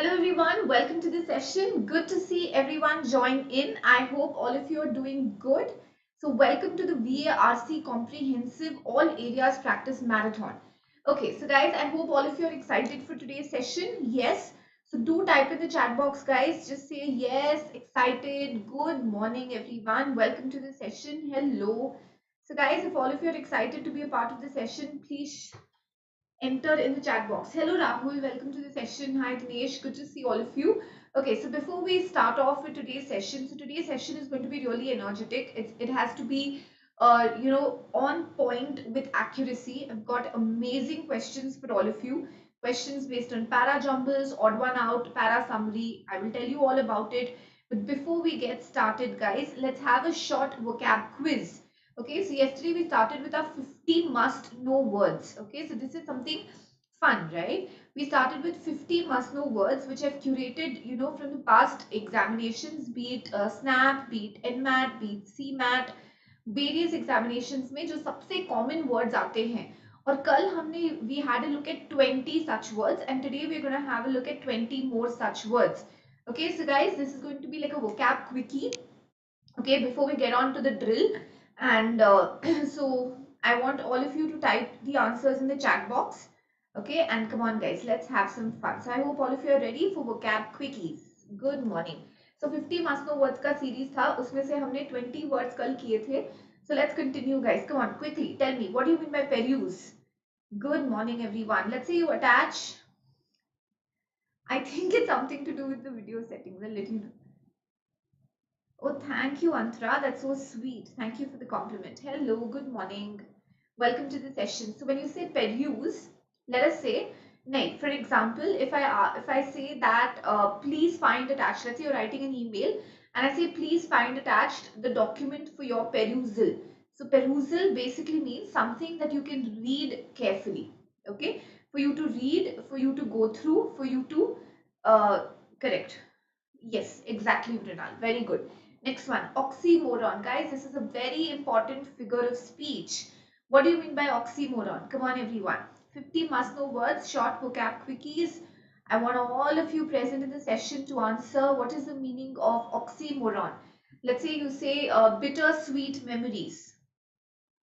Hello everyone, welcome to the session. Good to see everyone join in. I hope all of you are doing good. So welcome to the VARC Comprehensive All Areas Practice Marathon. Okay, so guys, I hope all of you are excited for today's session. Yes. So do type in the chat box, guys. Just say yes, excited. Good morning everyone. Welcome to the session. Hello. So guys, if all of you are excited to be a part of the session, please enter in the chat box. Hello Rahul, welcome to the session. Hi Dinesh, good to see all of you. Okay, so before we start off with today's session, so today's session is going to be really energetic. It has to be on point with accuracy. I've got amazing questions for all of you. Questions based on para jumbles, odd one out, para summary. I will tell you all about it. But before we get started, guys, let's have a short vocab quiz. Okay, so yesterday we started with our 50 must know words. Okay, so this is something fun, right? We started with 50 must know words which I've curated, from the past examinations, be it SNAP, be it NMAT, be it CMAT, various examinations में जो सबसे common words आते हैं. और कल हमने we had a look at 20 such words and today we're going to have a look at 20 more such words. Okay, so guys, this is going to be like a vocab quickie. Okay, before we get on to the drill, and so I want all of you to type the answers in the chat box. Okay, and come on guys, let's have some fun. So I hope all of you are ready for vocab quickies. Good morning. So 50 must know words का series था, उसमें से हमने 20 words कल किए थे. So let's continue guys. Come on, quickly tell me, what do you mean by peruse? Good morning everyone. Let's say you attach. I think it's something to do with the video settings. I'll let you know. Oh, thank you, Antra. That's so sweet. Thank you for the compliment. Hello, good morning. Welcome to the session. So when you say peruse, let us say, nay, for example, if I say that please find attached, let's say you're writing an email and I say please find attached the document for your perusal. So perusal basically means something that you can read carefully. Okay, for you to read, for you to go through, for you to correct. Yes, exactly, Mrinal. Very good. Next one, oxymoron. Guys, this is a very important figure of speech. What do you mean by oxymoron? Come on, everyone. 50 must know words, short vocab quickies. I want all of you present in the session to answer what is the meaning of oxymoron. Let's say you say bittersweet memories.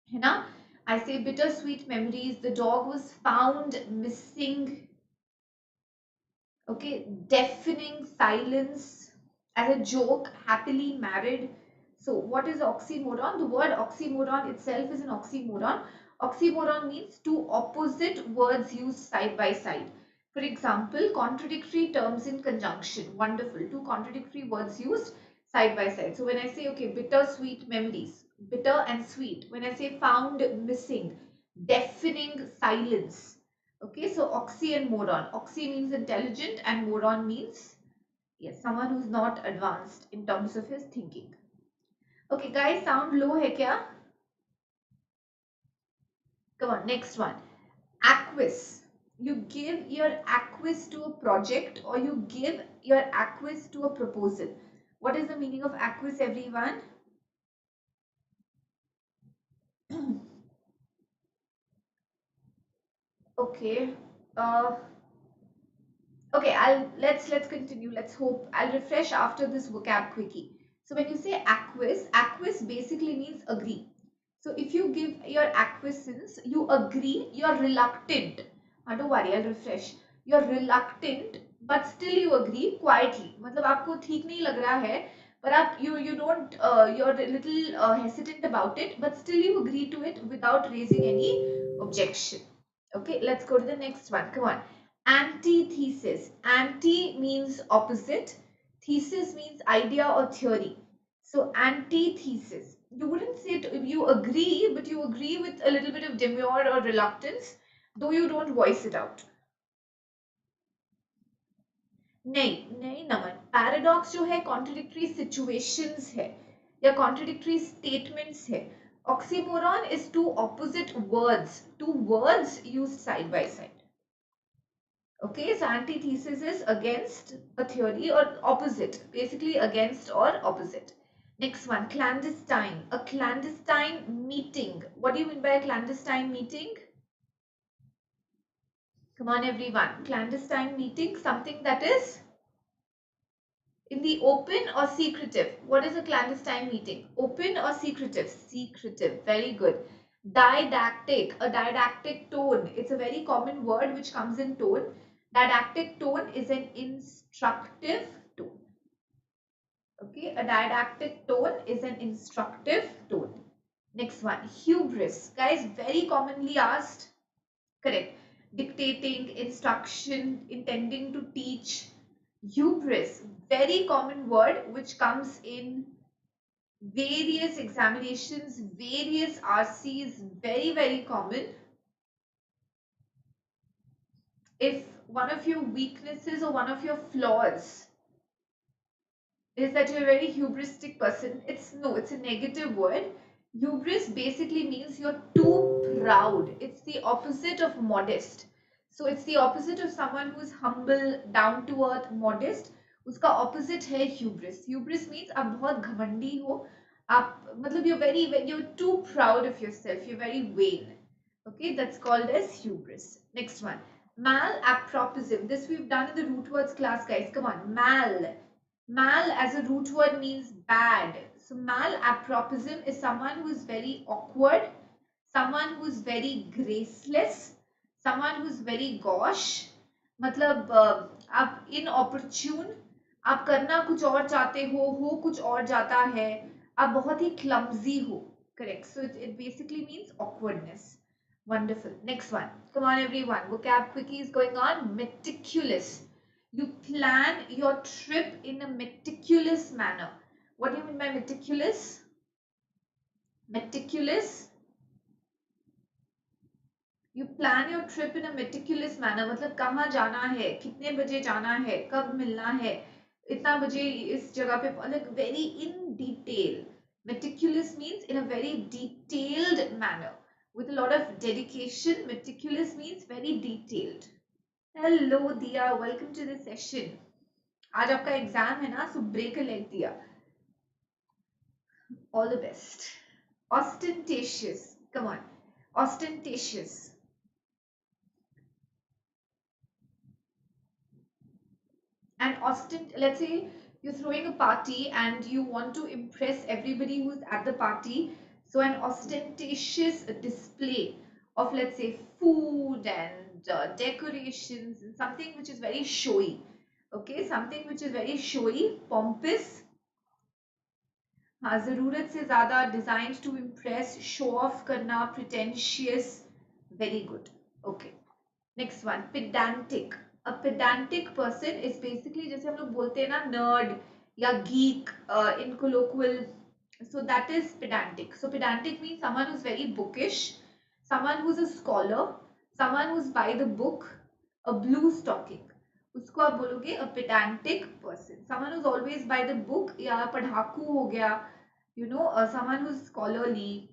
You know, I say bittersweet memories. The dog was found missing. Okay, deafening silence. As a joke, happily married. So what is oxymoron? The word oxymoron itself is an oxymoron. Oxymoron means two opposite words used side by side. For example, contradictory terms in conjunction. Wonderful. Two contradictory words used side by side. So when I say, okay, bittersweet memories, bitter and sweet. When I say found missing, deafening silence. Okay, so oxy and moron. Oxy means intelligent and moron means, yes, someone who's not advanced in terms of his thinking. Okay, guys, sound low hai kya? Come on, next one. Acquiesce. You give your acquiesce to a project or you give your acquiesce to a proposal. What is the meaning of acquiesce, everyone? Okay. Okay, let's continue. Let's hope I'll refresh after this vocab quickie. So when you say acquiesce basically means agree. So if you give your acquiescence, you agree, you're reluctant. Don't worry, I'll refresh. You're reluctant, but still you agree quietly. मतलब आपको ठीक नहीं लग रहा है, but you don't you're a little hesitant about it, but still you agree to it without raising any objection. Okay, let's go to the next one. Come on. Antithesis. Anti means opposite. Thesis means idea or theory. So antithesis. You wouldn't say you agree, but you agree with a little bit of demur or reluctance, though you don't voice it out. नहीं नहीं नमन, paradox जो है contradictory situations है या contradictory statements है. Oxymoron is two opposite words, two words used side by side. Okay, so antithesis is against a theory or opposite, basically against or opposite. Next one, clandestine. A clandestine meeting. What do you mean by a clandestine meeting? Come on everyone. Clandestine meeting, something that is In the open or secretive? What is a clandestine meeting? Open or secretive? Secretive. Very good. Didactic. A didactic tone. It's a very common word which comes in tone. Didactic tone is an instructive tone. Okay, a didactic tone is an instructive tone. Next one, hubris. Guys, very commonly asked. Correct. Dictating, instruction, intending to teach. Hubris, very common word which comes in various examinations, various RCs, very, very common. If one of your weaknesses or one of your flaws is that you're a very hubristic person, it's a negative word. Hubris basically means you're too proud. It's the opposite of modest. So it's the opposite of someone who's humble, down to earth, modest. उसका opposite है hubris. Hubris means आप बहुत घमंडी हो, आप मतलब you're too proud of yourself, you're very vain. Okay, that's called as hubris. Next one, malapropism. This we've done in the root words class, guys. Come on, Mal as a root word means bad. So malapropism is someone who is very awkward, someone who is very graceless, someone who is very gauche. मतलब आप inopportune, आप करना कुछ और चाहते हो कुछ और जाता है, आप बहुत ही clumsy हो. Correct. So it basically means awkwardness. Wonderful. Next one. Come on, everyone. Vocab quickie is going on. Meticulous. You plan your trip in a meticulous manner. What do you mean by meticulous? Meticulous. You plan your trip in a meticulous manner. मतलब कहाँ जाना है, कितने बजे जाना है, कब मिलना है, इतना बजे इस जगह पे, like very in detail. Meticulous means in a very detailed manner. With a lot of dedication. Meticulous means very detailed. Hello Dia, welcome to the session. आज आपका एग्जाम है ना, सो ब्रेक अ लेग दिया. All the best. Ostentatious. Come on. Ostentatious. And let's say you're throwing a party and you want to impress everybody who's at the party. So an ostentatious display of, let's say, food and decorations and something which is very showy. Okay, something which is very showy, pompous. हाँ, जरूरत से ज़्यादा, designed to impress, show off करना, pretentious. Very good. Okay. Next one, pedantic. A pedantic person is basically जैसे हम लोग बोलते हैं ना nerd या geek in colloquial. So that is pedantic. So pedantic means someone who's very bookish, someone who's a scholar, someone who's by the book, a blue stocking. उसको आप बोलोगे a pedantic person. Someone who's always by the book या पढ़ाकू हो गया, someone who's scholarly,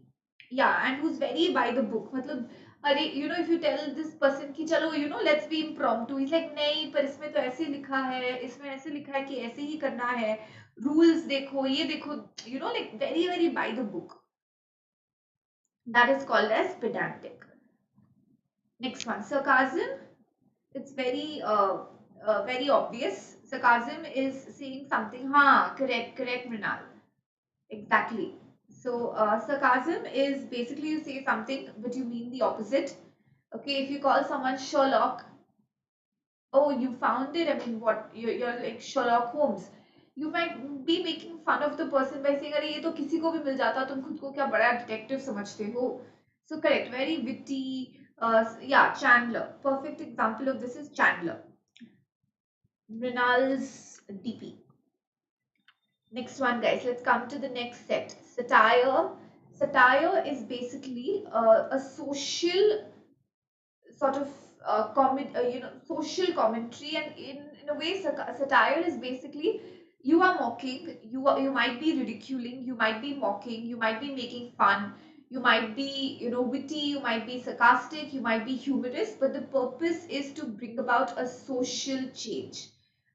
yeah, and who's very by the book. मतलब अरे if you tell this person कि चलो let's be impromptu, he's like नहीं, पर इसमें तो ऐसे लिखा है, इसमें ऐसे लिखा है कि ऐसे ही करना है, rules देखो, ये देखो, like very very by the book. That is called as pedantic. Next one, sarcasm. It's very very obvious. Sarcasm is saying something. हाँ, correct, Mrinal. Exactly. So sarcasm is basically you say something but you mean the opposite. Okay, if you call someone Sherlock, oh, you found it. I mean, what? You're like Sherlock Holmes. You might be making fun of the person by saying, अरे ये तो किसी को भी मिल जाता, तुम खुद को क्या बड़ा detective समझते हो? So correct, very witty. Yeah, Chandler. Perfect example of this is Chandler. Mrinal's DP. Next one, guys. Let's come to the next set. Satire. Satire is basically a social sort of social commentary, and in a way, satire is basically you are mocking, you might be ridiculing, you might be mocking, you might be making fun, you might be witty, you might be sarcastic, you might be humorous, but the purpose is to bring about a social change.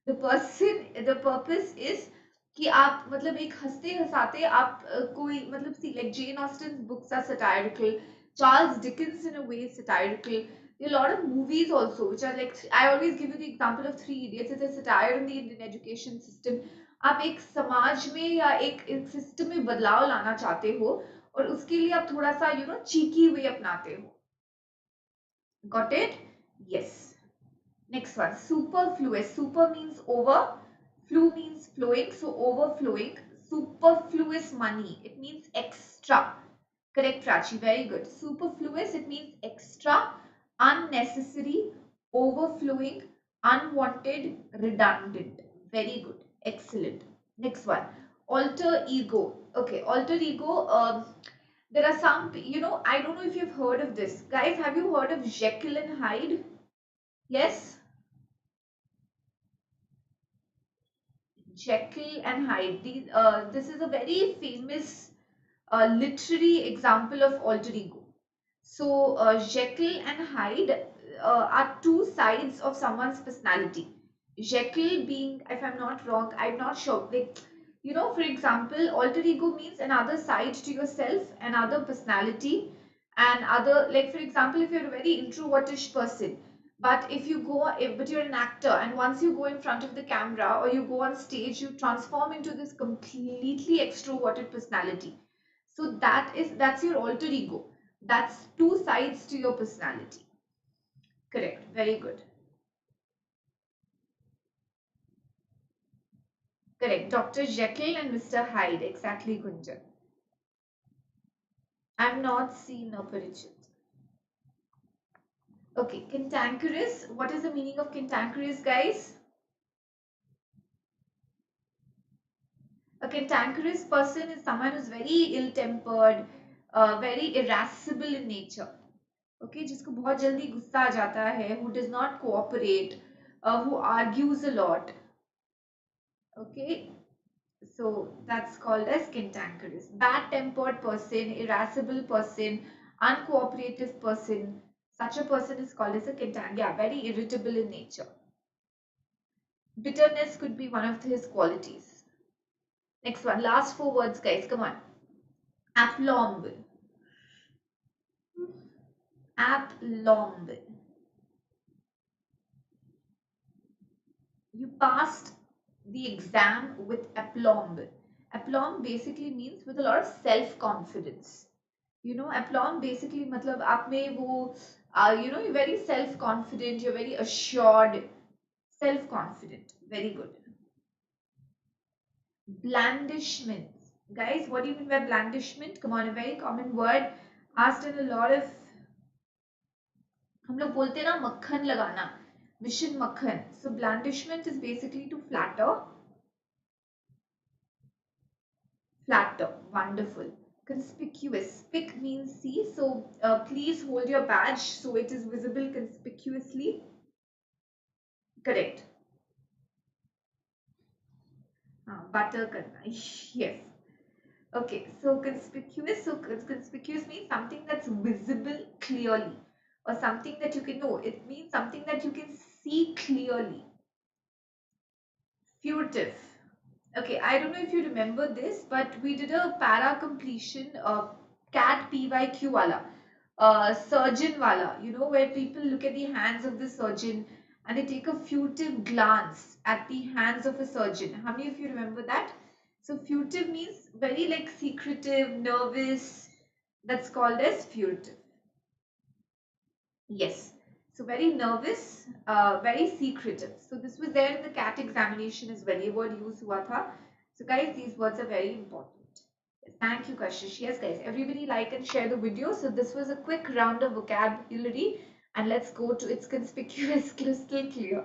The purpose is कि आप मतलब एक हंसते हंसाते आप कोई मतलब see, like Jane Austen's books are satirical, Charles Dickens in a way is satirical. There are a lot of movies also which are like, I always give you the example of Three Idiots. It's a satire on the Indian education system. आप एक समाज में या एक system में बदलाव लाना चाहते हो और उसके लिए आप थोड़ा सा चीकी वे अपनाते हो. Got it? Yes. Next one, superfluous. Super means over, flu means flowing, so overflowing. Superfluous money, it means extra. Correct, Prachi, very good. Superfluous, it means extra, unnecessary, overflowing, unwanted, redundant. Very good, excellent. Next one, alter ego. Okay, alter ego, there are some, I don't know if you've heard of this. Guys, have you heard of Jekyll and Hyde? Yes? Jekyll and Hyde. This is a very famous literary example of alter ego. So, Jekyll and Hyde are two sides of someone's personality. Jekyll being, if I'm not wrong, I'm not sure. Like, for example, alter ego means another side to yourself, another personality, and other, like, for example, if you're a very introvertish person, but but you're an actor, and once you go in front of the camera or you go on stage, you transform into this completely extroverted personality. So that's your alter ego. That's two sides to your personality. Correct. Very good. Correct. Dr. Jekyll and Mr. Hyde. Exactly, Gunjan. I've not seen a Parajumble. Okay, cantankerous. What is the meaning of cantankerous, guys? A cantankerous person is someone who's very ill-tempered, very irascible in nature. Okay, जिसको बहुत जल्दी गुस्सा आ जाता है, who does not cooperate, who argues a lot. Okay, so that's called as cantankerous. Bad-tempered person, irascible person, uncooperative person. Such a person is called as a cantankerous. Yeah, very irritable in nature. Bitterness could be one of his qualities. Next one, last four words, guys. Come on. Aplomb. Aplomb. You passed the exam with aplomb. Aplomb basically means with a lot of self-confidence. Aplomb basically matlab आप में वो you're very self-confident, you're very assured, self-confident. Very good. Blandishment. Guys, what do you mean by blandishment? Come on, a very common word asked in a lot of, हम लोग बोलते हैं ना मक्खन लगाना, मिशन मक्खन. So blandishment is basically to flatter. Flatter, wonderful. Conspicuous. Pic means see, so please hold your badge so it is visible conspicuously. Correct. Butter karna. Yes. Okay, so conspicuous. So conspicuous means something that's visible clearly, or something that you can know. It means something that you can see clearly. Furtive. Okay, I don't know if you remember this, but we did a para completion, CAT PYQ wala, surgeon wala, where people look at the hands of the surgeon and they take a furtive glance at the hands of a surgeon. How many of you remember that? So furtive means very like secretive, nervous. That's called as furtive. Yes. So very nervous, very secretive. So this was there in the CAT examination as well. ये word use हुआ था. So guys, these words are very important. Yes, thank you, Kashish. Yes, guys, everybody like and share the video. So this was a quick round of vocabulary, and let's go to its conspicuous, crystal clear.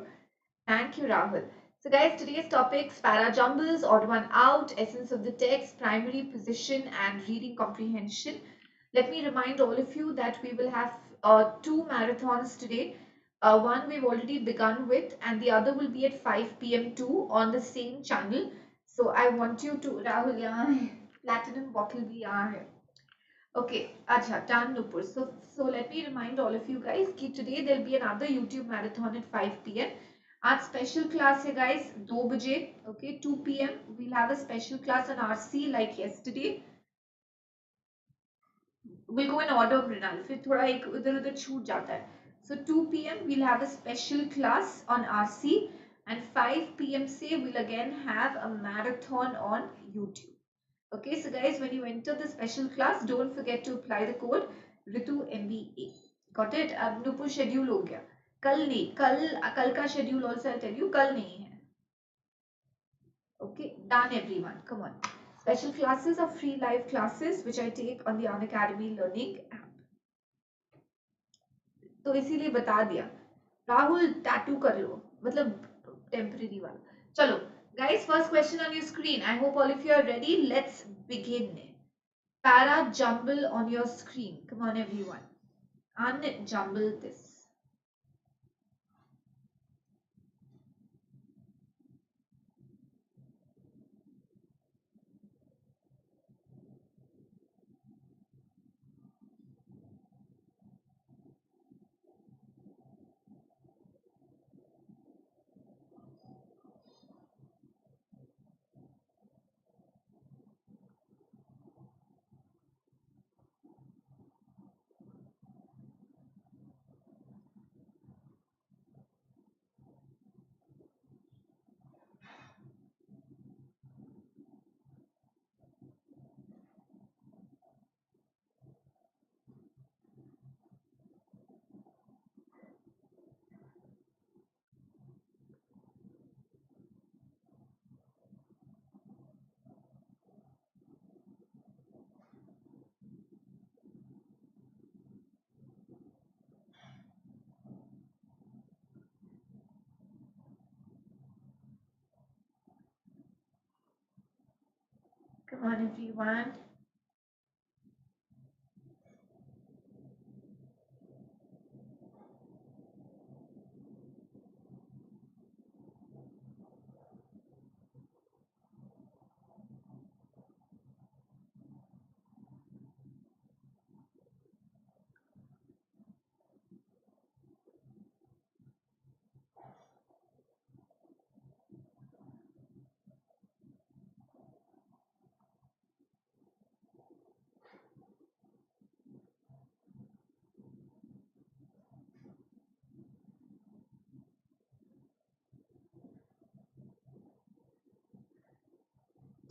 Thank you, Rahul. So guys, today's topics: Parajumbles, odd one out, essence of the text, primary position, and reading comprehension. Let me remind all of you that we will have two marathons today. One we've already begun with, and the other will be at 5 p.m. too on the same channel. So I want you to, Rahul, यहाँ है, platinum bottle भी यहाँ है. Okay, acha, done, Nupur. So let me remind all of you guys that today there'll be another YouTube marathon at 5 p.m. Our special class है guys 2 बजे. Okay, 2 p.m. we'll have a special class on RC like yesterday. We'll go in order, Mrinal. फिर थोड़ा एक उधर उधर छूट जाता है. So 2 p.m. we'll have a special class on RC. and 5 p.m. say we'll again have a marathon on YouTube. Okay, so guys, when you enter the special class, don't forget to apply the code Ritu MBA. Got it? अब Nupur schedule हो गया. कल नहीं, कल का schedule also I'll tell you. कल नहीं है. Okay, done everyone. Come on. Special classes are free live classes which I take on the Unacademy Learning app. तो इसीलिए बता दिया. राहुल टैटू कर लो, मतलब टेम्परेरी वाला. चलो guys, first question on your screen. I hope all of you are ready. Let's begin. Parajumble on your screen. Come on everyone. Unjumble this. Come on everyone.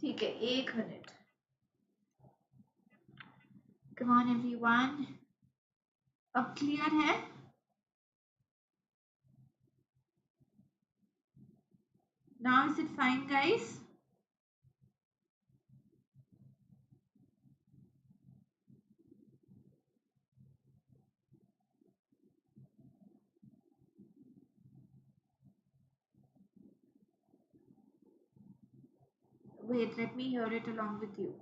ठीक है, 1 मिनट. Come on everyone. अब clear है? Now is it fine guys? Wait, let me hear it along with you.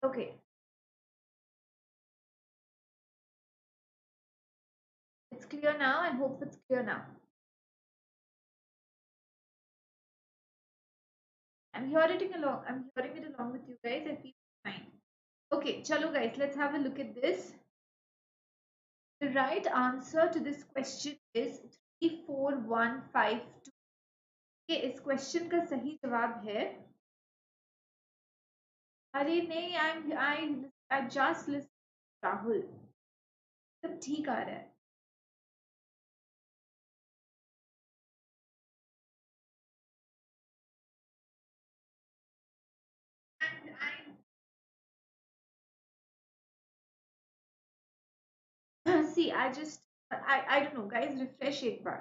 Okay. It's clear now. I hope it's clear now. I'm hearing it along with you guys. I feel fine. Okay, chalo guys, let's have a look at this. The right answer to this question is 34152. Okay, इस question का सही जवाब है. अरे नहीं, I just listened Rahul. सब ठीक आ रहा है. See, I don't know guys, refresh एक बार.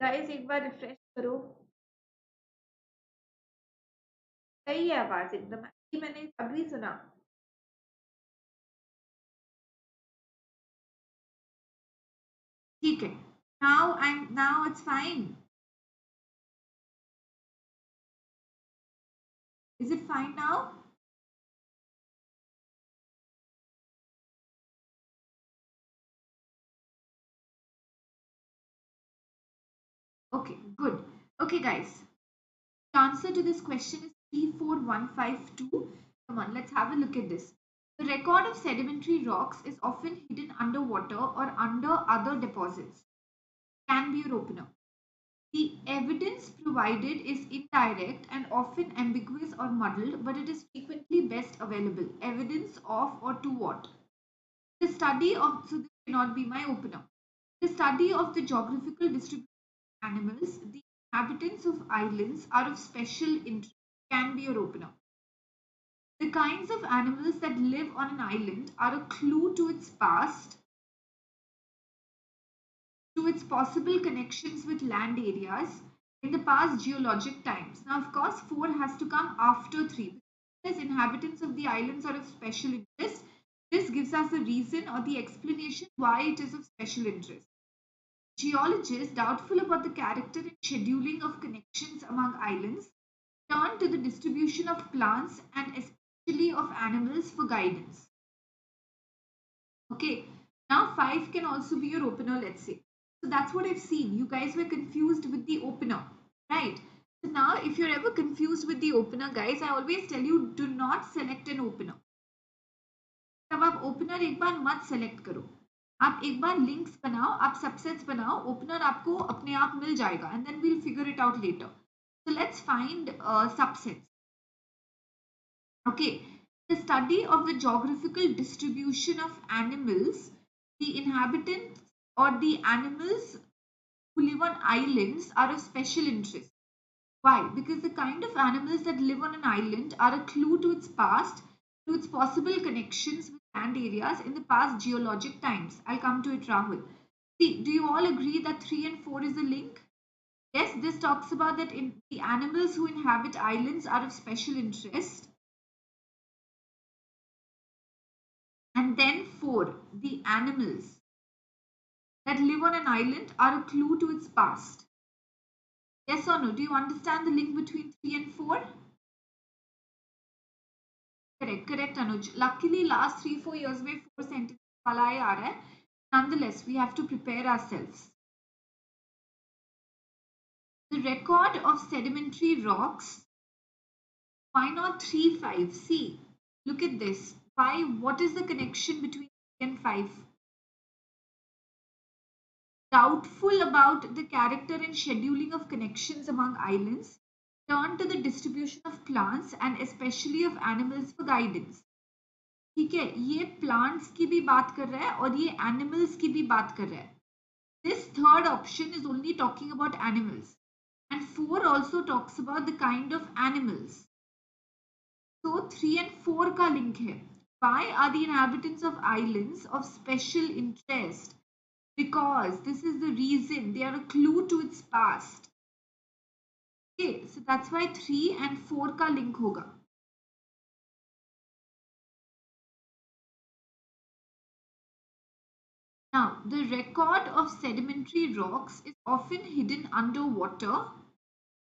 Guys एक बार refresh करो. सही है आवाज एकदम. मैंने अभी सुना. ठीक है. Now it's fine. Is it fine now? Okay, good. Okay, guys. The answer to this question is 34152. Come on, let's have a look at this. The record of sedimentary rocks is often hidden underwater or under other deposits. Can be your opener. The evidence provided is indirect and often ambiguous or muddled, but it is frequently best available. Evidence of or to what? The study of, so this cannot be my opener. The study of the geographical distribution of animals, the inhabitants of islands are of special interest. Can be your opener. The kinds of animals that live on an island are a clue to its past, to its possible connections with land areas in the past geologic times. Now, of course, 4 has to come after 3. Because inhabitants of the islands are of special interest, this gives us the reason or the explanation why it is of special interest. Geologists, doubtful about the character and scheduling of connections among islands, turn to the distribution of plants and especially of animals for guidance. Okay, now 5 can also be your opener, let's say. So that's what I've seen. You guys were confused with the opener, right? So now if you're ever confused with the opener, guys, I always tell you, do not select an opener. तब आप opener एक बार मत select करो, आप एक बार links बनाओ, आप subsets बनाओ, ओपनर आपको अपने आप मिल जाएगा and then we'll figure it out later. So let's find subsets. Okay, the study of the geographical distribution of animals, the inhabitants or the animals who live on islands are of special interest. Why? Because the kind of animals that live on an island are a clue to its past, to its possible connections with land areas in the past geologic times. I'll come to it, Rahul. See, do you all agree that 3 and 4 is a link? Yes, this talks about that the animals who inhabit islands are of special interest. And then 4, the animals that live on an island are a clue to its past. Yes or no? Do you understand the link between 3 and 4? Correct, Anuj. Luckily, last 3-4 years में 4 sentences वाला ही आ रहा है. Nonetheless, we have to prepare ourselves. The record of sedimentary rocks. Why not 3, 5? See, look at this. Why? What is the connection between 3 and 5? Doubtful about the character and scheduling of connections among islands, turn to the distribution of plants and especially of animals for guidance. ठीक है, ये plants की भी बात कर रहा है और ये animals की भी बात कर रहा है. This third option is only talking about animals, and 4 also talks about the kind of animals. So 3 and 4 का link है. Why are the inhabitants of islands of special interest? Because this is the reason, they are a clue to its past. Okay, so that's why 3 and 4 का link होगा. Now, the record of sedimentary rocks is often hidden underwater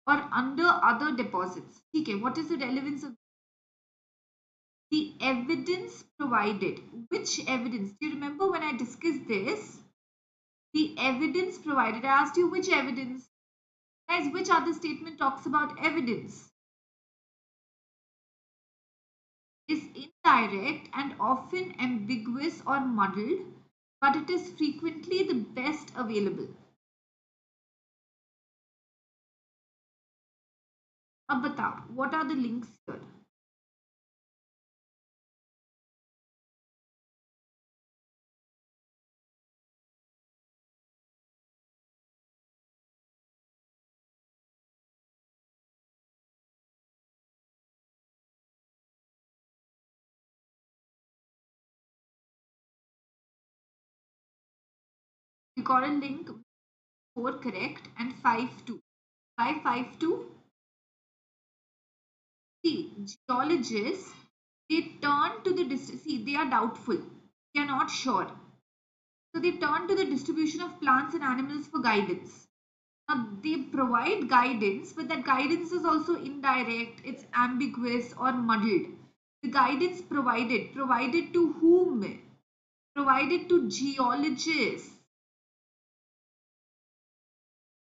or under other deposits. Okay, what is the relevance of the evidence provided? Which evidence? Do you remember when I discussed this? The evidence provided. I asked you which evidence? Guys, which other statement talks about evidence? Is indirect and often ambiguous or muddled, but it is frequently the best available. अब बताओ, what are the links here? You got a link 4 correct and 5 2. 5 5 2. See, geologists, they turn to the see, they are doubtful, they are not sure. So they turn to the distribution of plants and animals for guidance. Now they provide guidance, but that guidance is also indirect, it's ambiguous or muddled. The guidance provided to whom? Provided to geologists.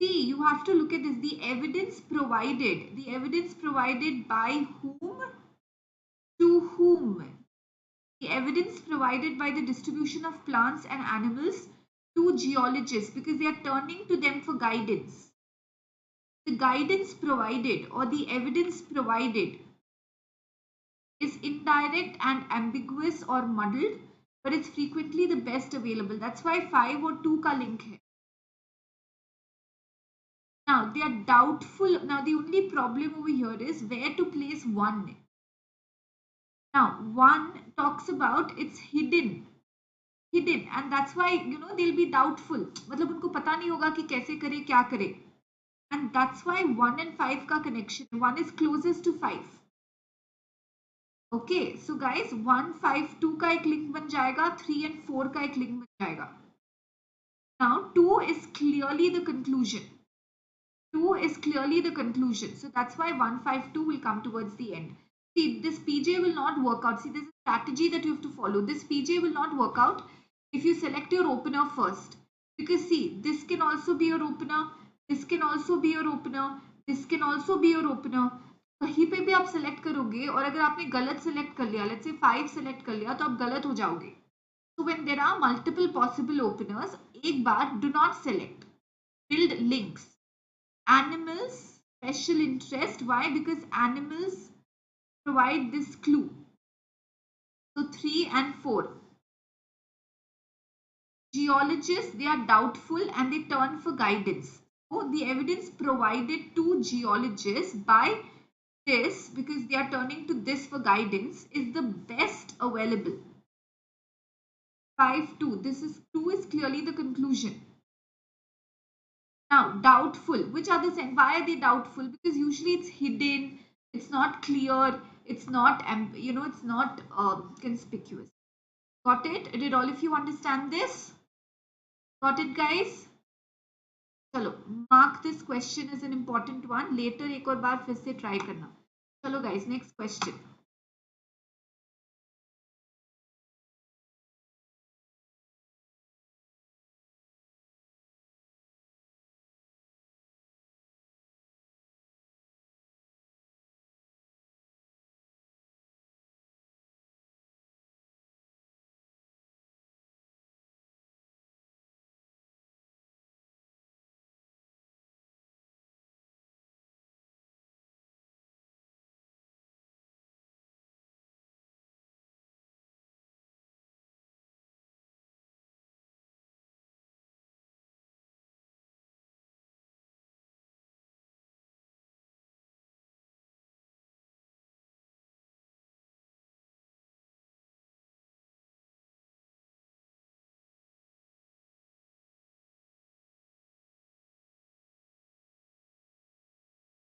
See, you have to look at this. The evidence provided by whom? To whom? The evidence provided by the distribution of plants and animals to geologists because they are turning to them for guidance. The guidance provided or the evidence provided is indirect and ambiguous or muddled, but it's frequently the best available. That's why 5 or 2 का link है. Now they are doubtful. Now the only problem over here is where to place 1. Now 1 talks about it's hidden, and that's why they'll be doubtful. मतलब उनको पता नहीं होगा कि कैसे करे क्या करे, and that's why 1 and 5 का connection. 1 is closest to 5. Okay, so guys 1, 5, 2 का एक link बन जाएगा, 3 and 4 का एक link बन जाएगा. Now 2 is clearly the conclusion. 2 is clearly the conclusion. So that's why 1, 5, 2 will come towards the end. See, this PJ will not work out. See, there's a strategy that you have to follow. This PJ will not work out if you select your opener first. Because see, this can also be your opener. This can also be your opener. This can also be your opener. कहीं पे भी आप select करोगे और अगर आपने गलत select कर लिया, let's say 5 select कर लिया, तो आप गलत हो जाओगे. So when there are multiple possible openers, एक बार do not select. Build links. Animals, special interest. Why? Because animals provide this clue. So 3 and 4. Geologists, they are doubtful and they turn for guidance. So the evidence provided to geologists by this, because they are turning to this for guidance, is the best available. 5, 2. This is 2 is clearly the conclusion. Now, doubtful. Which are the sense? Why are they doubtful? Because usually it's hidden, it's not clear, it's not, it's not conspicuous. Got it? Did all of you understand this? Got it, guys? चलो, mark this question as an important one. Later एक और बार फिर से try करना. चलो guys, next question.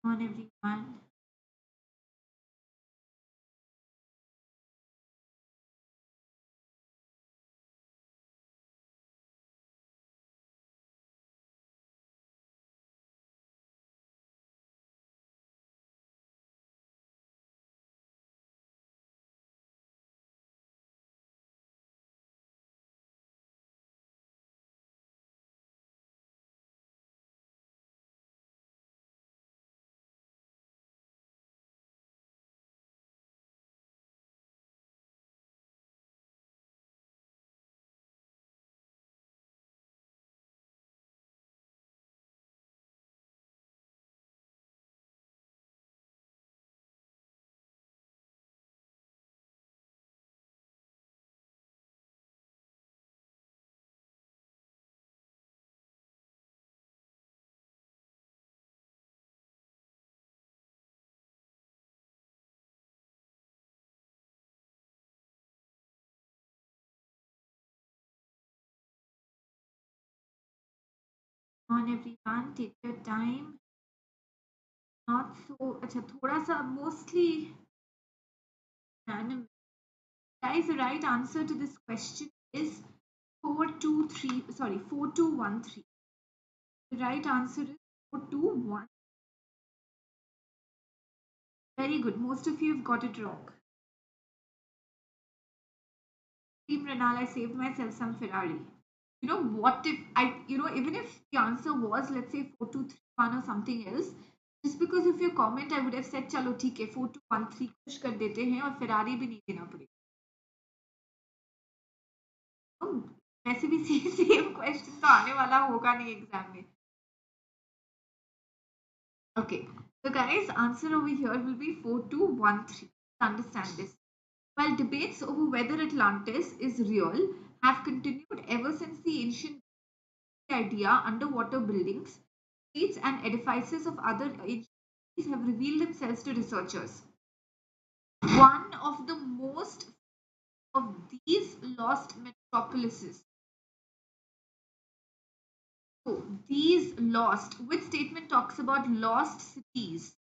Come on everyone. Come on everyone, take your time. Not so, अच्छा थोड़ा सा mostly random. Guys, the right answer to this question is 423, sorry, 4213. The right answer is 421. Very good. Most of you have got it wrong. Team Renal, I saved myself some Ferrari. What if even if the answer was, let's say 4231 or something else, just because of your comment, I would have said, चलो ठीक है 4213 खुश कर देते हैं और Ferrari भी नहीं देना पड़ेगा. वैसे भी सेम क्वेश्चन तो आने वाला होगा नहीं एग्जाम में. Okay, so guys, answer over here will be 4213. Understand this. While debates over whether Atlantis is real have continued ever since the ancient idea, underwater buildings, streets, and edifices of other ancient cities have revealed themselves to researchers. One of the most of these lost metropolises. So, these lost, which statement talks about lost cities?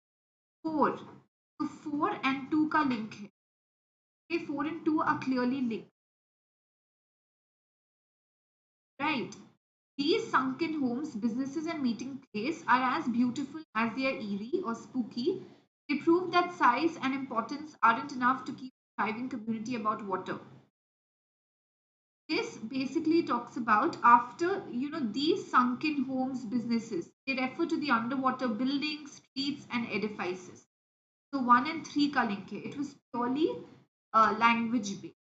4. So 4 and 2 का link है. Okay, 4 and 2 are clearly linked. Right. These sunken homes, businesses, and meeting places are as beautiful as they are eerie or spooky. They prove that size and importance aren't enough to keep a thriving community about water. This basically talks about after, these sunken homes, businesses, they refer to the underwater buildings, streets, and edifices. So 1 and 3 ka link hai. It was purely language based.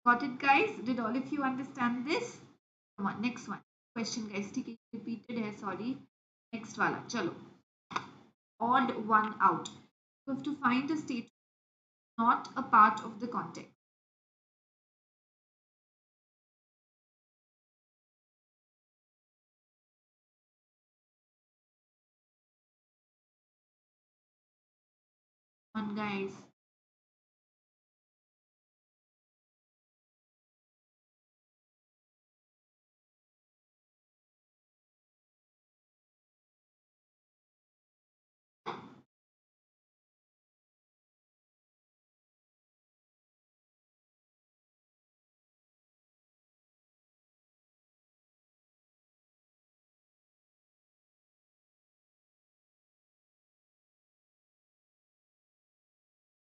Got it, guys? Did all of you understand this? Come on, next one. Question, guys. ठीक है, repeated है, sorry. Next वाला, चलो. Odd one out. You have to find a statement not a part of the context. Come on, guys.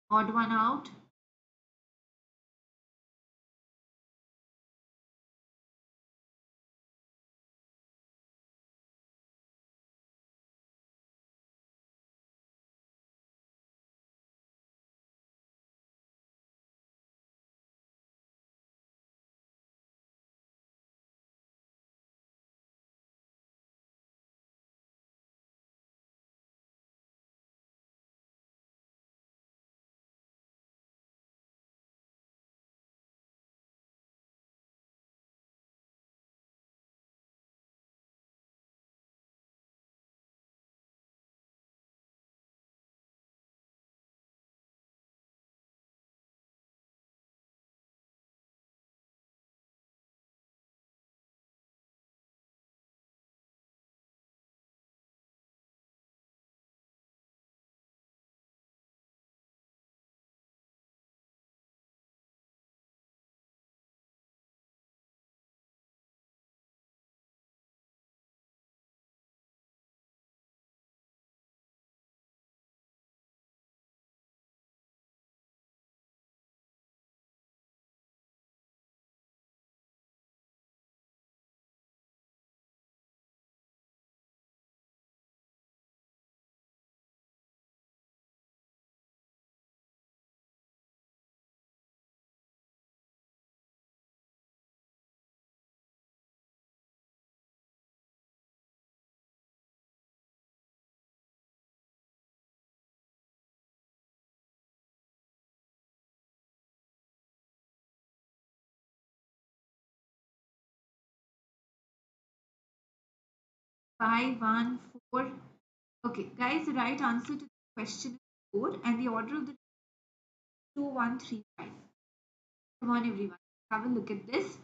Odd one out. Five, 1, 4. Okay, guys, the right answer to the question is 4, and the order of the 2, 1, 3, 5. Come on, everyone. Have a look at this.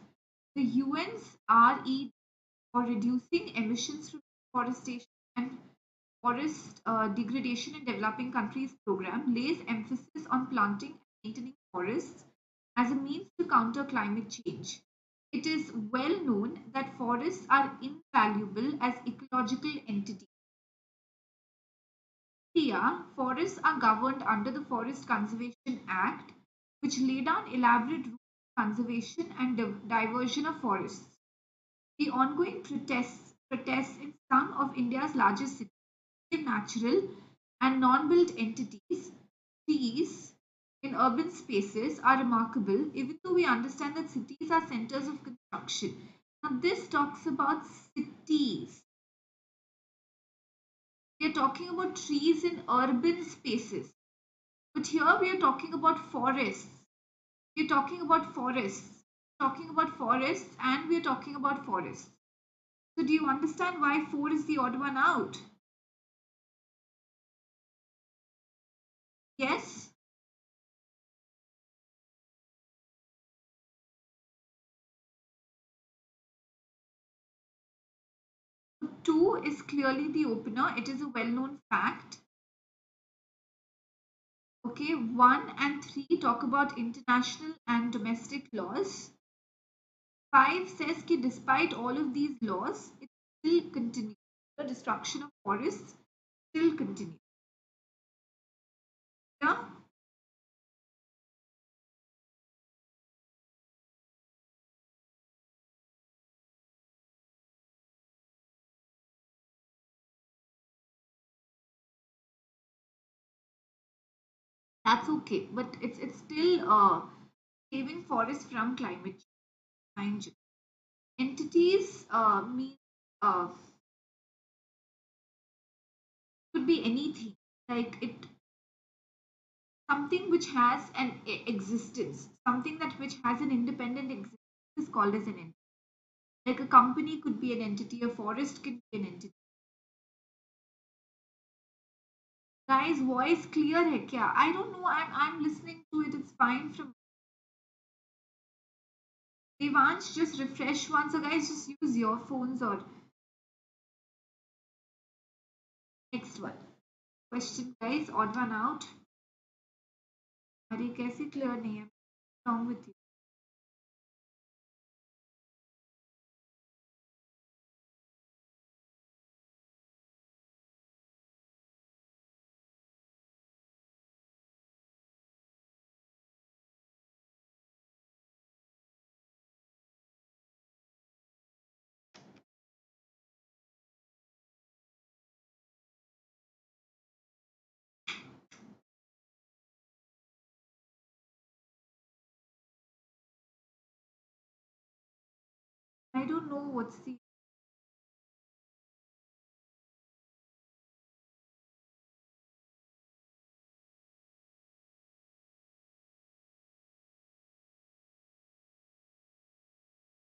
The UN's RE for reducing emissions from deforestation and forest degradation in developing countries program lays emphasis on planting and maintaining forests as a means to counter climate change. It is well known that forests are invaluable as ecological entities. In India, forests are governed under the Forest Conservation Act, which lay down elaborate rules of conservation and diversion of forests. The ongoing protests in some of India's largest cities, natural and non-built entities, trees in urban spaces are remarkable, even though we understand that cities are centers of construction. Now, this talks about cities. We are talking about trees in urban spaces. But here we are talking about forests. We're talking about forests. Talking about forests and we're talking about forests. So do you understand why 4 is the odd one out? Yes? 2 is clearly the opener. It is a well-known fact. Okay, 1 and 3 talk about international and domestic laws. 5 says that despite all of these laws, it still continues. The destruction of forests still continues. Yeah? That's okay, but it's still saving forests from climate change. Entities mean could be anything, like it something which has an existence, something that which has an independent existence is called as an entity. Like a company could be an entity, a forest can be an entity. Guys, voice clear hai kya? I don't know. I'm listening to it. It's fine from Devansh. Just refresh one. So guys, just use your phones or next one. Question, guys. Odd one out. अरे कैसे clear नहीं है? What's wrong with you? I don't know what's the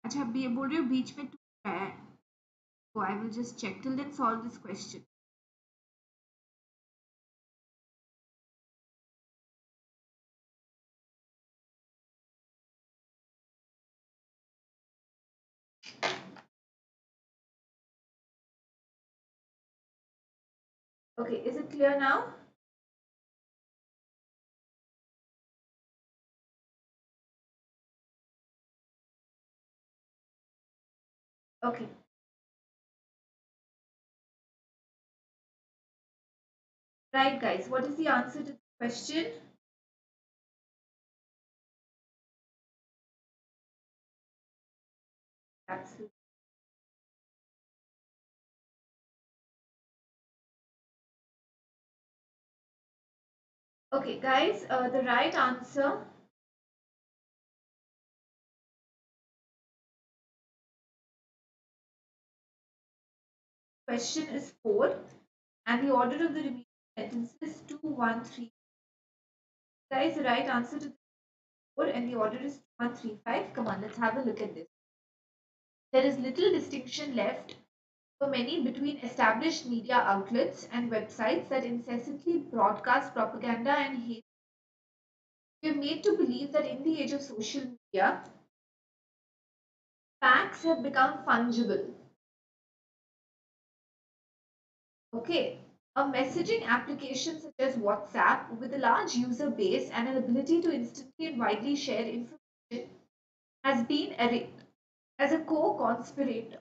अच्छा ये बोल रहे हो बीच में टूट रहा है so I will just check till then solve this question. Okay, is it clear now? Okay. Right, guys. What is the answer to the question? Absolutely. Okay, guys. The right answer. Question is 4, and the order of the remaining sentences is 2, 1, 3. Guys, the right answer to the 4 and the order is 2, 1, 3, 5. Come on, let's have a look at this. There is little distinction left for many between established media outlets and websites that incessantly broadcast propaganda and hate. We are made to believe that in the age of social media, facts have become fungible. Okay, a messaging application such as WhatsApp with a large user base and an ability to instantly and widely share information has been erased as a co-conspirator.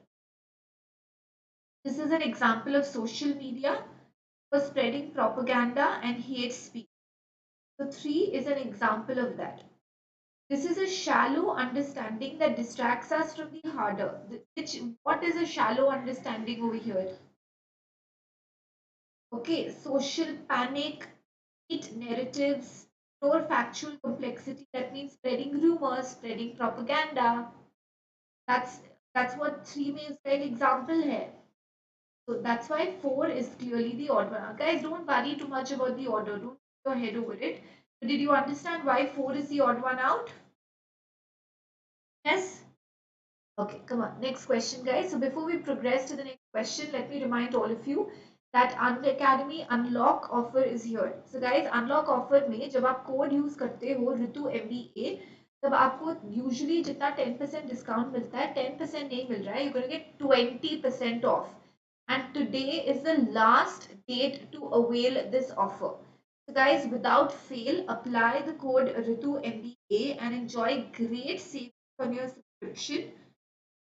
This is an example of social media for spreading propaganda and hate speech. So 3 is an example of that. This is a shallow understanding that distracts us from the harder. What is a shallow understanding over here? Okay, social panic, Eat narratives, ignore factual complexity. That means spreading rumors, spreading propaganda. That's that's what 3 में इसका एक example है. So that's why 4 is clearly the odd one out. Guys, don't worry too much about the order. Don't go ahead over it. But did you understand why 4 is the odd one out? Yes? Okay, come on. Next question, guys. So before we progress to the next question, let me remind all of you that Unacademy Unlock offer is here. So guys, Unlock offer में जब आप code use करते हो ऋतु MBA, तब आपको usually जितना 10% discount मिलता है 10% नहीं मिल रहा है. You're going to get 20% off. And today is the last date to avail this offer. So guys, without fail, apply the code Ritu MBA and enjoy great savings on your subscription.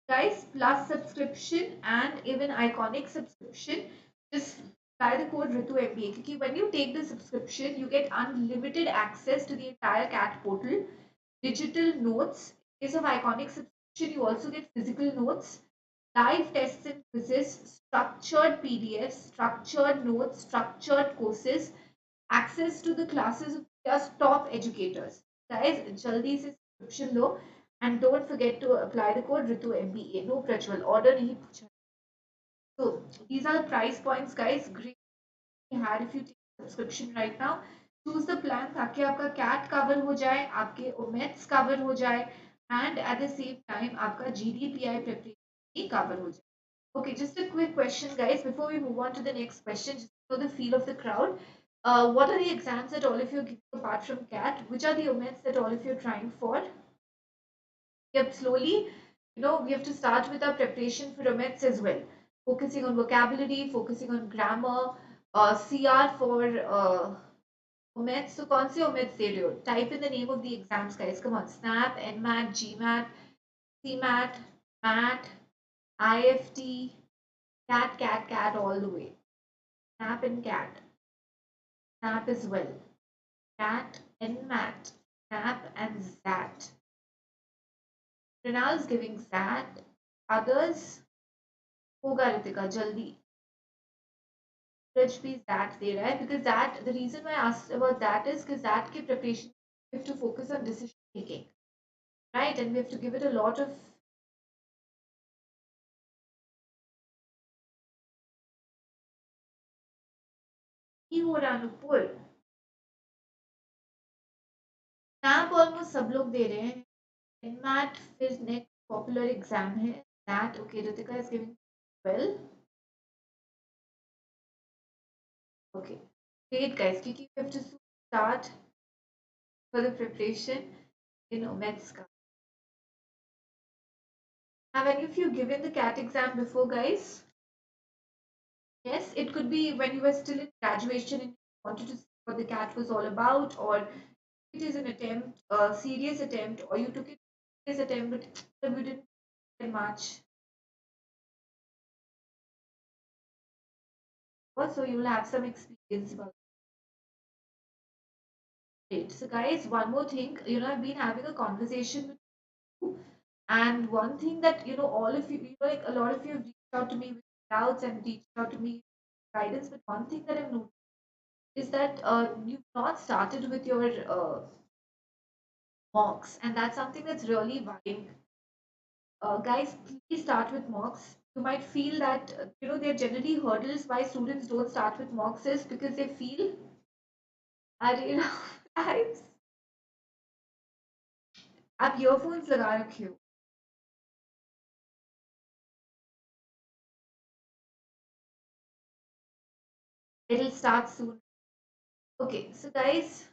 Guys, plus subscription and even iconic subscription, just apply the code Ritu MBA. Because when you take the subscription, you get unlimited access to the entire CAT portal, digital notes. In case of iconic subscription, you also get physical notes, live tests and quizzes, structured PDFs, structured notes, structured courses, access to the classes of just top educators. Guys, jaldi se subscription lo and don't forget to apply the code Ritu MBA. No Prajwal, order nahi pucha. So these are the price points, guys. Great had if you take subscription right now. Choose the plan ताकि आपका CAT cover हो जाए, आपके OMETS cover हो जाए, and at the same time आपका GDPI preparation भी cover हो जाए. Okay, just a quick question, guys, before we move on to the next question, just to know the feel of the crowd. What are the exams that all of you are giving apart from CAT? Which are the OMETs that all of you are trying for? Yep, slowly, we have to start with our preparation for OMETs as well. Focusing on vocabulary, focusing on grammar, CR for OMETs. So, कौन से OMETs दे रहे हो? Type in the name of the exams, guys. Come on, SNAP, NMAT, GMAT, CMAT, MAT, IFT, CAT, all the way. SNAP and CAT. SNAP as well. CAT and MAT. SNAP and ZAT. Pranal's giving ZAT. Others, होगा रितिका जल्दी. Rich be ZAT दे रहा है because that the reason why I asked about that is because that की preparation we have to focus on decision making, right? And we have to give it a lot of हो रहा Anupur. SNAP almost सब लोग दे रहे हैं. NMAT फिर next popular exam है. That okay, Ritika is giving well. Okay, great guys. Kiki, we have to start for the preparation. Maths का. Have any of you given the CAT exam before, guys? Yes, it could be when you were still in graduation and you wanted to see what the CAT was all about, or it is an attempt, a serious attempt, or you took it as attempt, but you didn't get much. Also, you will have some experience about it. So, guys, one more thing, I've been having a conversation with you, and one thing that all of you, like a lot of you have reached out to me with doubts and reached out to me with guidance, but one thing that I've noticed is that you've not started with your mocks, and that's something that's really worrying. Guys, please start with mocks. You might feel that there are generally hurdles why students don't start with mocks is because they feel, अरे guys, आप earphones लगा रखे हो. It'll start soon. Okay, so guys,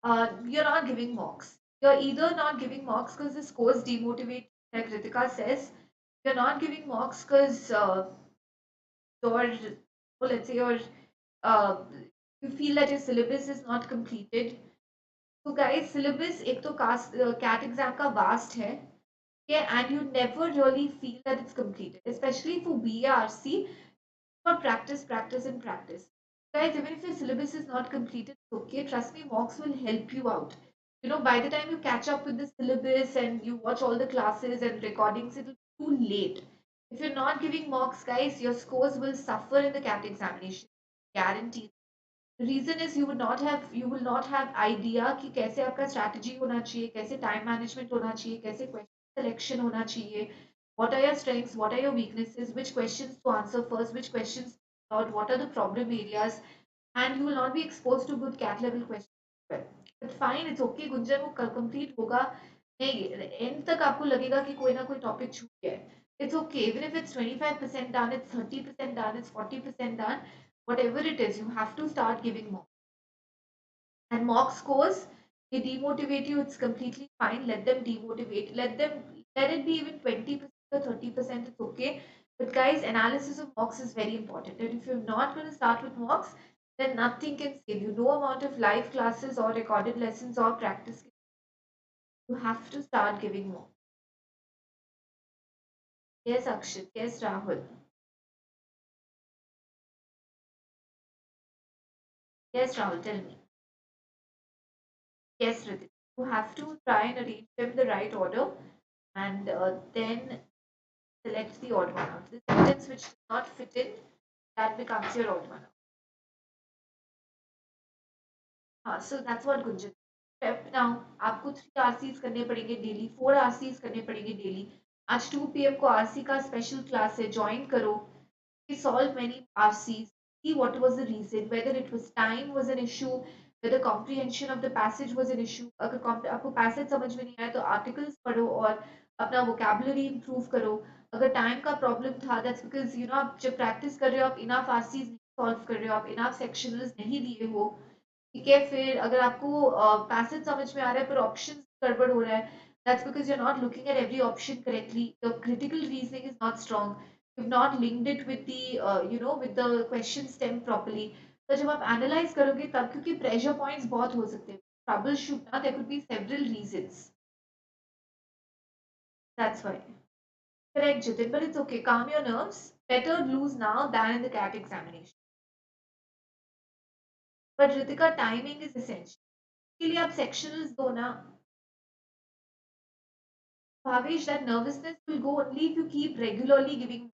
you're not giving mocks. You're either not giving mocks because the scores demotivate, like Ritika says. You're not giving mocks because your, let's say uh, you feel that your syllabus is not completed. So guys, syllabus एक तो CAT exam का vast है, okay, and you never really feel that it's completed, especially for VARC. For practice, practice, and practice. Guys, even if your syllabus is not completed, okay, trust me, mocks will help you out. By the time you catch up with the syllabus and you watch all the classes and recordings, it'll be too late. If you're not giving mocks, guys, your scores will suffer in the CAT examination. guarantee. The reason is you will not have idea कि कैसे आपका strategy होना चाहिए, कैसे time management होना चाहिए, कैसे question selection होना चाहिए, what are your strengths, what are your weaknesses, which questions to answer first, which questions not, what are the problem areas, and you will not be exposed to good cat level questions as well. But fine, it's okay Gunjan, वो complete होगा. नहीं, end तक आपको लगेगा कि कोई ना कोई topic छूट गया है. It's okay, even if it's 25% done, it's 30% done, it's 40% done, whatever it is, you have to start giving more. And mock scores, they demotivate you, it's completely fine. Let them demotivate. Let it be even 20% or 30%, it's okay. But guys, analysis of mocks is very important. And if you're not going to start with mocks, then nothing can save you. No amount of live classes or recorded lessons or practice. You have to start giving more. Yes, Akshit. Yes, Rahul. Yes, Rahul, tell me. Yes, Ritik. You have to try and arrange them in the right order, and then select the odd one out. The sentence which does not fit in, that becomes your odd one out. So that's what Gunjan. Step now, आपको 3 RCs करने पड़ेंगे daily, 4 RCs करने पड़ेंगे daily. आज 2 PM को RC का special class है, join करो. We solve many RCs, see what was the reason, whether it was time was an issue, whether comprehension of the passage was an issue. अगर आपको passage समझ में नहीं आया तो articles पढ़ो और अपना vocabulary improve करो. अगर टाइम का प्रॉब्लम था, that's because आप जब प्रैक्टिस कर रहे हो आप इनफ RCs नहीं सॉल्व कर रहे हो, आप इनफ सेक्शनल्स नहीं लिए हो. ठीक है, फिर अगर आपको पैसेज समझ में आ रहा है पर ऑप्शन गड़बड़ हो रहा है, that's because you're not looking at every option correctly. The critical reasoning is not strong. You've not linked it with the with the question stem properly. तो जब आप एनालाइज करोगे तब, क्योंकि प्रेशर पॉइंट्स बहुत हो सकते हैं, ट्रबल शूट ना, there could be several reasons. That's why. Correct, Jitin, but it's okay. Calm your nerves. Better lose now than in the CAT examination. But Ritika, timing is essential. के लिए आप sectionals दो ना. Bhavesh, that nervousness will go only if you keep regularly giving.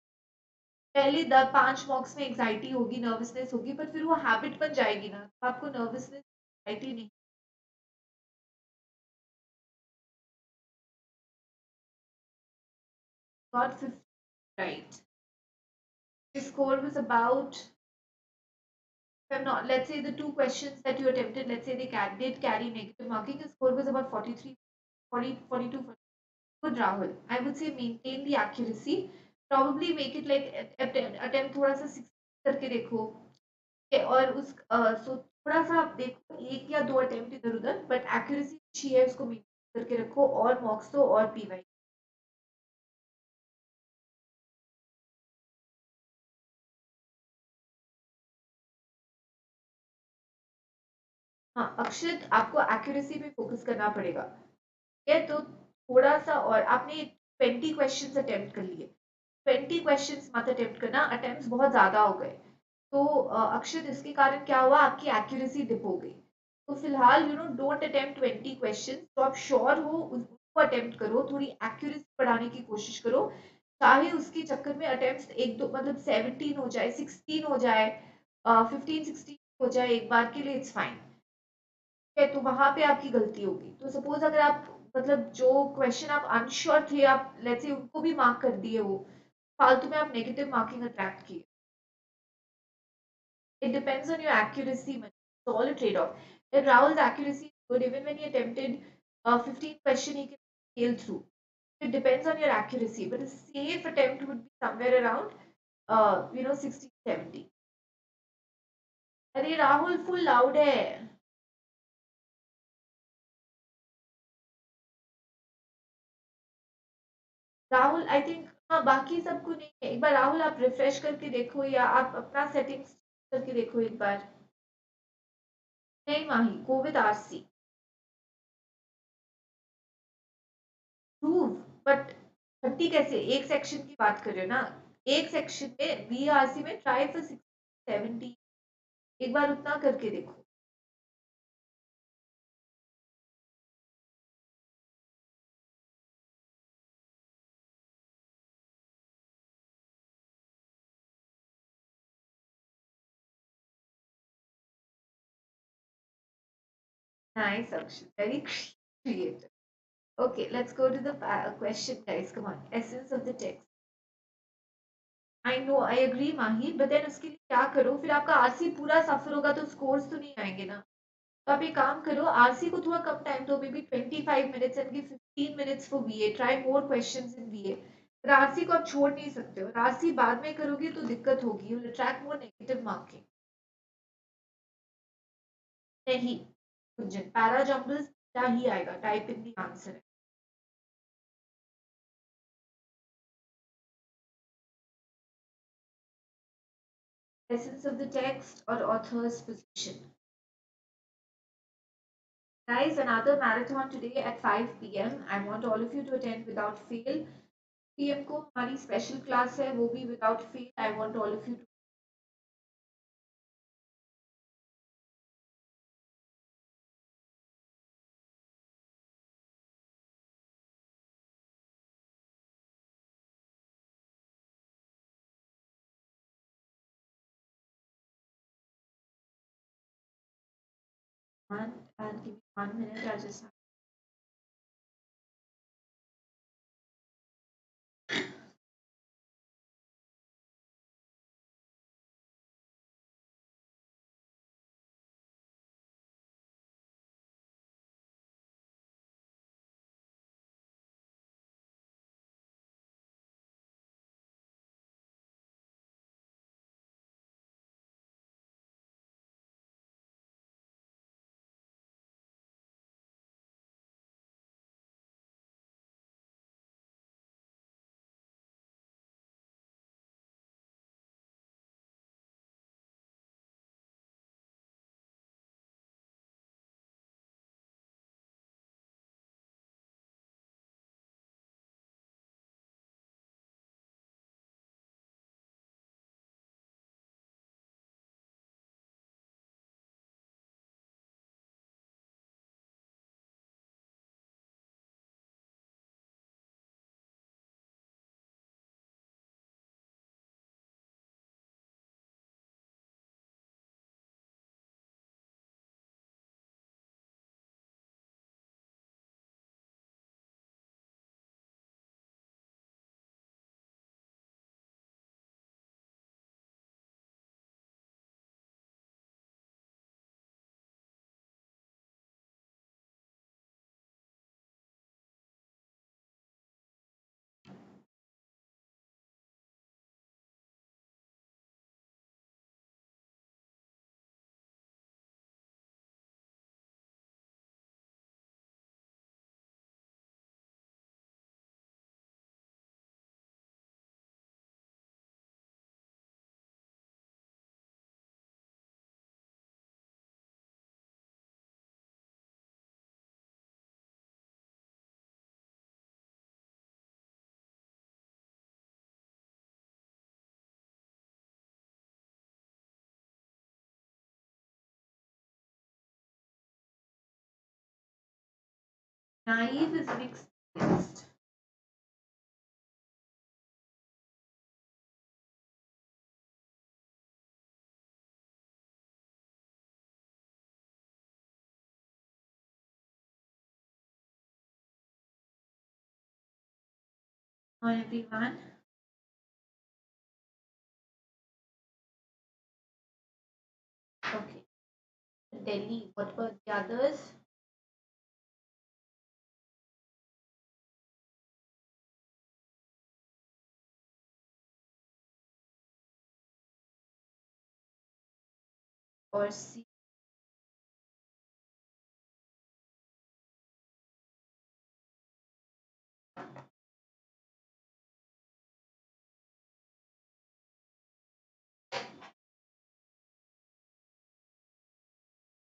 पहले 5 मॉक्स में anxiety होगी, nervousness होगी, पर फिर वो हैबिट बन जाएगी ना, तो आपको नर्वसनेस एंजाइटी नहीं. Got 50 right. The score was about, if I'm not, let's say the 2 questions that you attempted, let's say they did carry negative marking, the score was about 43, 40, 42. Good, Rahul. I would say maintain the accuracy. Probably make it like attempt थोड़ा सा 60 करके देखो. और उस सो थोड़ा सा आप देखो, 1 या 2 अटेम्प्ट इधर उधर, बट एक्यूरेसी अच्छी है, उसको मेंटेन करके रखो, और मॉक्स दो और पीवाई. हाँ अक्षित, आपको एक्यूरेसी पे फोकस करना पड़ेगा. ठीक है, तो थोड़ा सा, और आपने 20 क्वेश्चंस अटेम्प्ट कर लिए, 20 क्वेश्चंस मत अटेम्प्ट करना, अटेम्प्ट्स बहुत ज्यादा हो गए. तो अक्षित, इसके कारण क्या हुआ, आपकी एक्यूरेसी डिप हो गई. तो फिलहाल डोंट अटेम्प्ट 20 क्वेश्चंस. तो आप श्योर हो उसको अटेम्प्ट करो, थोड़ी एक्यूरेसी बढ़ाने की कोशिश करो, चाहे उसके चक्कर में अटेम्प्ट्स एक दो, मतलब 17 हो जाए, 16 हो जाए, 15 16 हो जाए एक बार के लिए, इट्स फाइन. है, तो वहां पे आपकी गलती होगी. तो सपोज अगर आप, मतलब जो क्वेश्चन आप अनश्योर थे, आप लेट्स से उनको भी मार्क कर दिए हो, फालतू में आप नेगेटिव मार्किंग अट्रैक्ट किए. It depends on your accuracy. It's all a trade-off. If Rahul's accuracy is good, even when he attempted 15 question, he can scale through. It depends on your accuracy, but a safe attempt would be somewhere around, 60, 70. अरे Rahul full loud है. Rahul I think, हाँ बाकी सबको नहीं है. एक बार राहुल आप refresh करके देखो, या आप अपना सेटिंग्स करके देखो एक बार. नहीं Mahi, go with RC. Prove, but 30 कैसे, एक सेक्शन की बात कर रहे हो ना, एक सेक्शन में वीआरसी में ट्राई फॉर 60 70, एक बार उतना करके देखो. Nice, Akshay. Very creative. Okay, let's go to the question, guys. Come on. Essence of the text. I know I agree Mahi but then उसके लिए क्या करो फिर आपका आरसी पूरा सफर होगा तो स्कोर्स तो नहीं आएंगे ना तो आप एक काम करो आरसी को थोड़ा कम टाइम दो may be 25 minutes and 15 minutes for वीए try more questions in वीए पर आरसी को आप छोड़ नहीं सकते हो आरसी बाद में करोगे तो दिक्कत होगी you will attract more negative marking नहीं कुंजन पैरा जम्बल्स क्या ही आएगा type in the answer essence of the text or author's position. Guys, another marathon today at 5 p.m. I want all of you to attend without fail. PM को हमारी special class है वो भी without fail I want all of you to and give me 1 minute I just naive is an experienced on everyone okay Delhi what were the others or C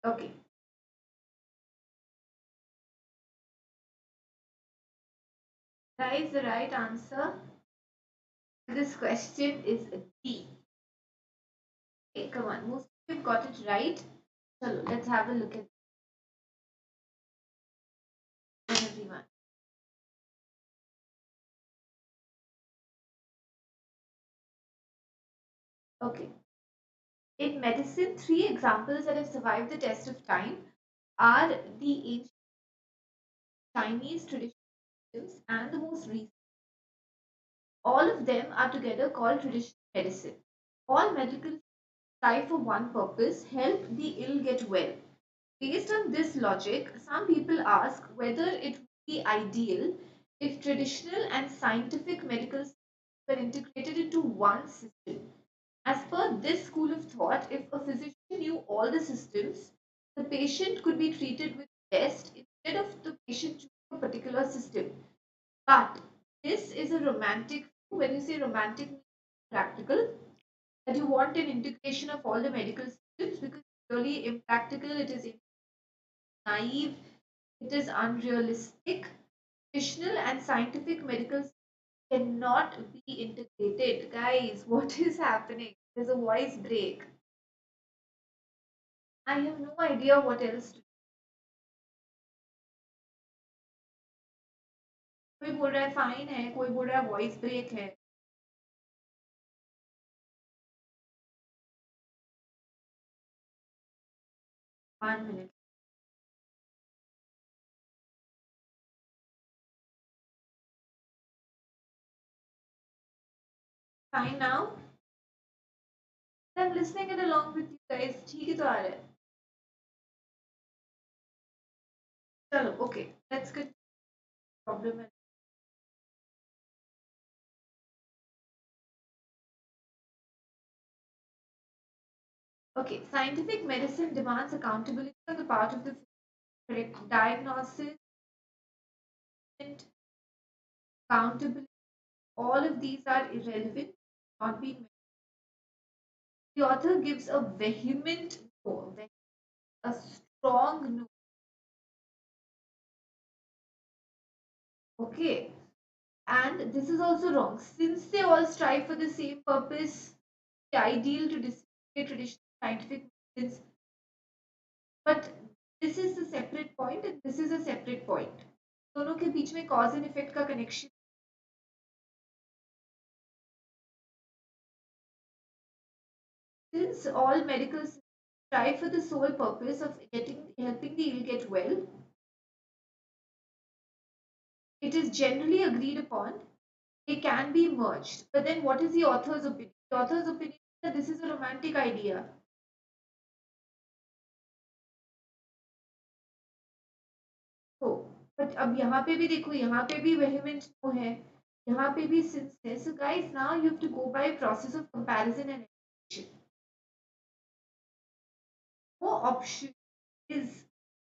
okay guys the right answer to this question is D okay come on most of you got it right so let's have a look at everyone okay in medicine, three examples that have survived the test of time are the ancient Chinese traditional systems and the most recent. All of them are together called traditional medicine. All medical strive for one purpose: help the ill get well. Based on this logic, some people ask whether it would be ideal if traditional and scientific medical systems were integrated into one system. As per this school of thought, if a physician knew all the systems, the patient could be treated with best instead of the patient choosing a particular system. But this is a romantic view. When you say romantic, means practical, that you want an integration of all the medical systems, because it's really impractical, it is naive, it is unrealistic. Traditional and scientific medical systems cannot be integrated. Guys, what is happening? There's a voice break. I have no idea what else to do. कोई बोल रहा है fine है, कोई बोल रहा है voice break है. 1 minute. Fine now. I'm listening it along with you guys. ठीक ही तो आ रहा है. चलो, okay. Let's get problem. Okay, scientific medicine demands accountability on the part of the correct diagnosis and accountability. All of these are irrelevant, not being met. The author gives a vehement no, a strong no. Okay, and this is also wrong. Since they all strive for the same purpose, the ideal to display traditional scientific methods, but this is a separate point and this is a separate point. दोनों के बीच में cause and effect का connection. Since all medical systems strive for the sole purpose of helping the ill get well, it is generally agreed upon they can be merged. But then what is the author's opinion? The author's opinion is that this is a romantic idea. तो but अब यहाँ पे भी देखो, यहाँ पे भी vehement no है, यहाँ पे भी since है. So guys, now you have to go by process of comparison and elimination. No option is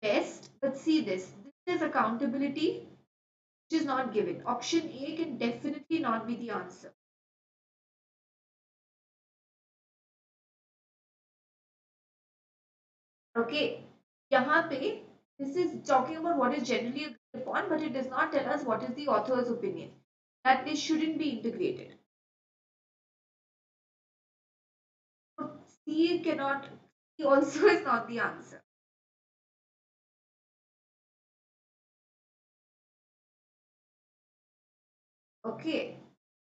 best, but see this. This is accountability which is not given. Option A can definitely not be the answer. Okay, यहाँ पे this is talking about what is generally agreed upon, but it does not tell us what is the author's opinion, that they shouldn't be integrated. So C cannot, C also is not the answer. Okay,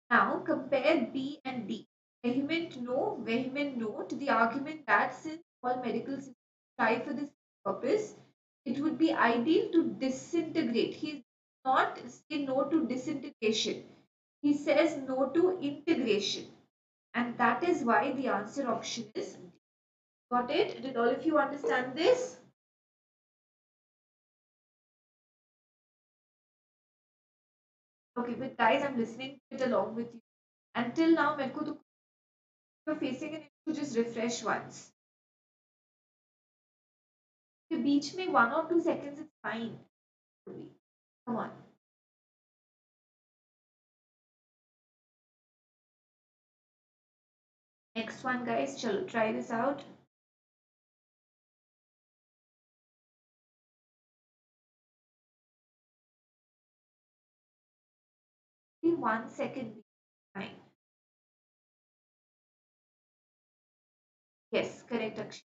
now compare B and D. Vehement no to the argument that since all medical systems strive for this purpose, it would be ideal to disintegrate. He not say no to disintegration. He says no to integration. And that is why the answer option is D. Got it? Did all of you understand this? Okay, but guys, I'm listening to it along with you. Until now, मेरे को तो you're facing an issue, just refresh once. के बीच में 1 or 2 seconds it's fine. Come on. Next one, guys. Chalo, try this out. 1 second. Fine. Yes, correct, Akshay.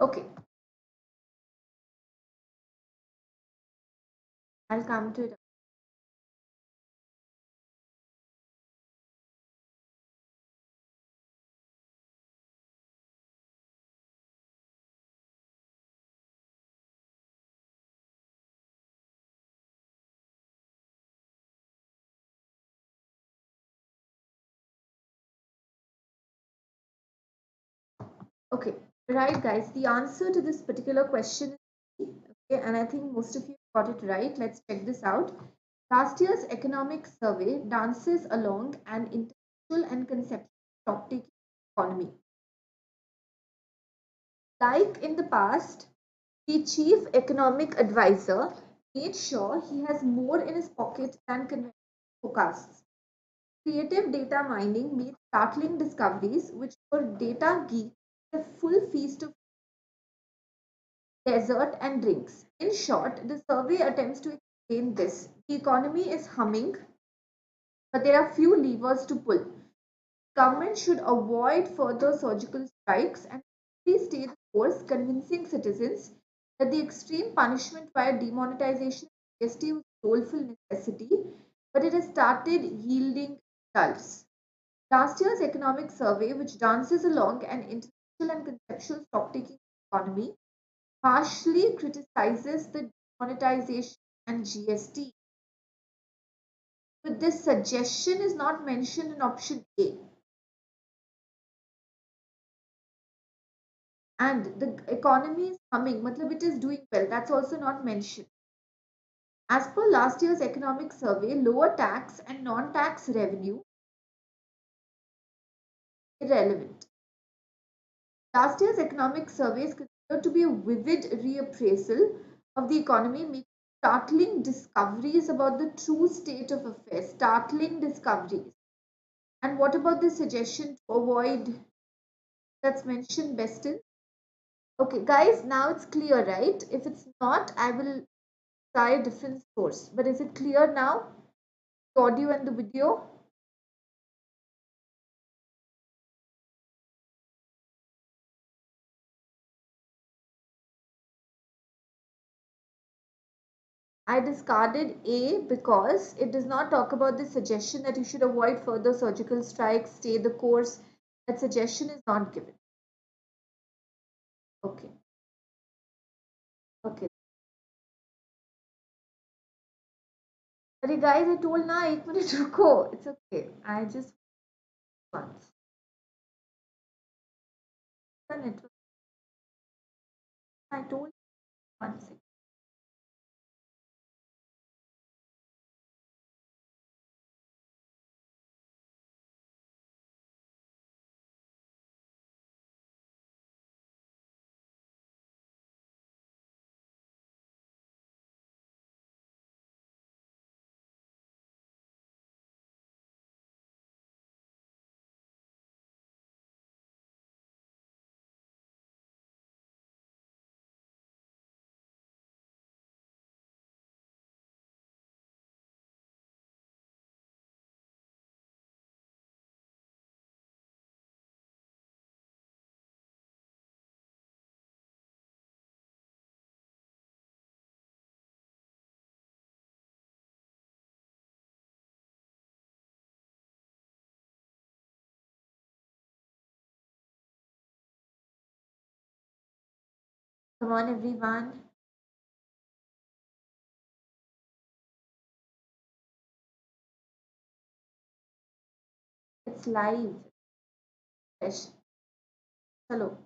Okay, I'll come to it. Okay, right, guys. The answer to this particular question is C. Okay, and I think most of you got it right. Let's check this out. Last year's economic survey dances along an intellectual and conceptual stock-taking economy. Like in the past, the chief economic advisor made sure he has more in his pocket than conventional forecasts. Creative data mining made startling discoveries, which for data geeks a full feast of dessert and drinks. In short, the survey attempts to explain this. The economy is humming, but there are few levers to pull. Government should avoid further surgical strikes and please stay the course, convincing citizens that the extreme punishment via demonetization of GST was a doleful necessity, but it has started yielding results. Last year's economic survey, which dances along an intellectual and conceptual stock-taking economy, harshly criticizes the demonetization and GST. But this suggestion is not mentioned in option A. And the economy is humming, matlab it is doing well. That's also not mentioned. As per last year's economic survey, lower tax and non-tax revenue irrelevant. Last year's economic survey is considered to be a vivid reappraisal of the economy, making startling discoveries about the true state of affairs. Startling discoveries. And what about the suggestion to avoid that's mentioned best in? Okay, guys, now it's clear, right? If it's not, I will try a different source. But is it clear now? The audio and the video? I discarded A because it does not talk about the suggestion that you should avoid further surgical strikes, stay the course. That suggestion is not given. Okay. Okay. अरे guys, I told ना 1 minute रुको. It's okay. I just once. The network. I told 1 second. Come on, everyone. It's live. Fresh. Hello.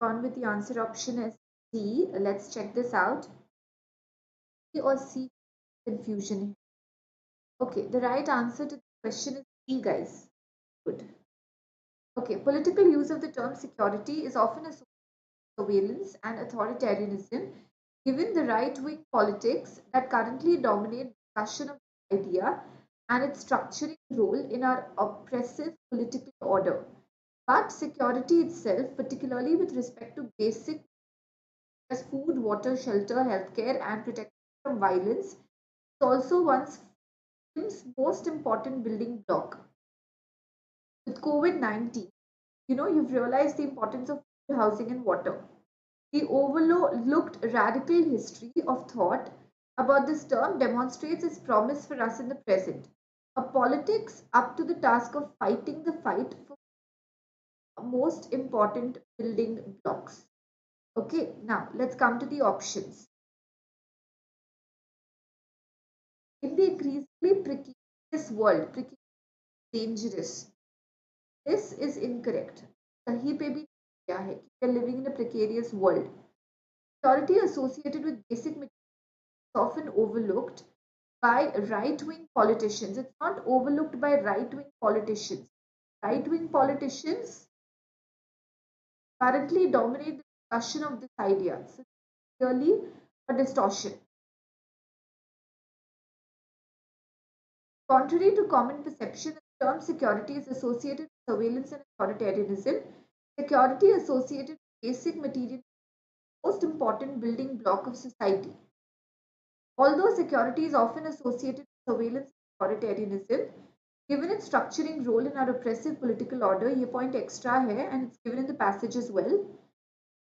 gone with the answer option as D. Let's check this out. B or C, confusion. Okay, the right answer to the question is E, guys. Good. Okay, political use of the term security is often associated with surveillance and authoritarianism, given the right-wing politics that currently dominate discussion of the idea and its structuring role in our oppressive political order. But security itself, particularly with respect to basic as food, water, shelter, healthcare, and protection from violence, is also one's most important building block. With COVID-19, you've realized the importance of food, housing, and water. The overlooked radical history of thought about this term demonstrates its promise for us in the present. A politics up to the task of fighting the fight for most important building blocks. Okay, now let's come to the options. In the increasingly precarious world, precarious, dangerous, this is incorrect. कहीं पे भी क्या है कि we are living in a precarious world. Security associated with basic materials is often overlooked by right-wing politicians. It's not overlooked by right-wing politicians. Right-wing politicians currently dominate the discussion of this idea. So it's clearly a distortion. Contrary to common perception, the term security is associated with surveillance and authoritarianism. Security associated with basic material is the most important building block of society. Although security is often associated with surveillance and authoritarianism, given its structuring role in our oppressive political order, ये point extra है and it's given in the passage as well.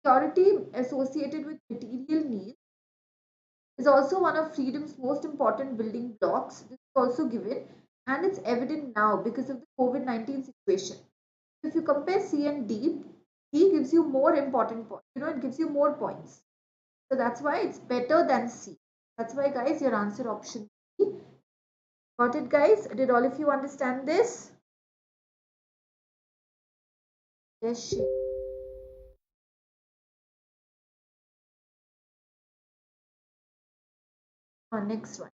Security associated with material needs is also one of freedom's most important building blocks. This is also given and it's evident now because of the COVID-19 situation. If you compare C and D, D gives you more important points. It gives you more points. So that's why it's better than C. That's why, guys, your answer option B. Got it, guys? Did all of you understand this? Yes, she. Next one.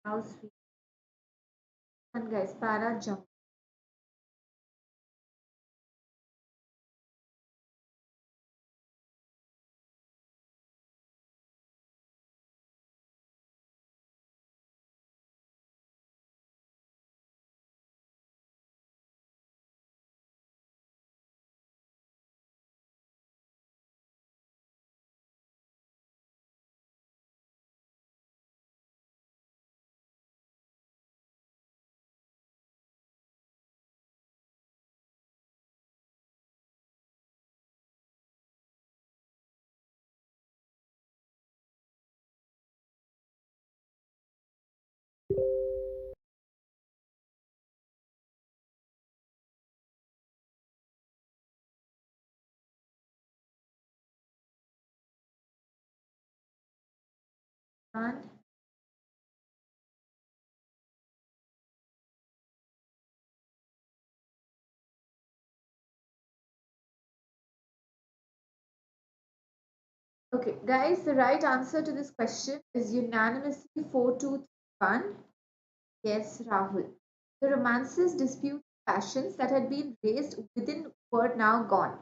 How sweet. And guys, Parajumble. And okay, guys, the right answer to this question is unanimously 4-2-1. Yes, Rahul. The romances, disputes, passions that had been raised within were now gone.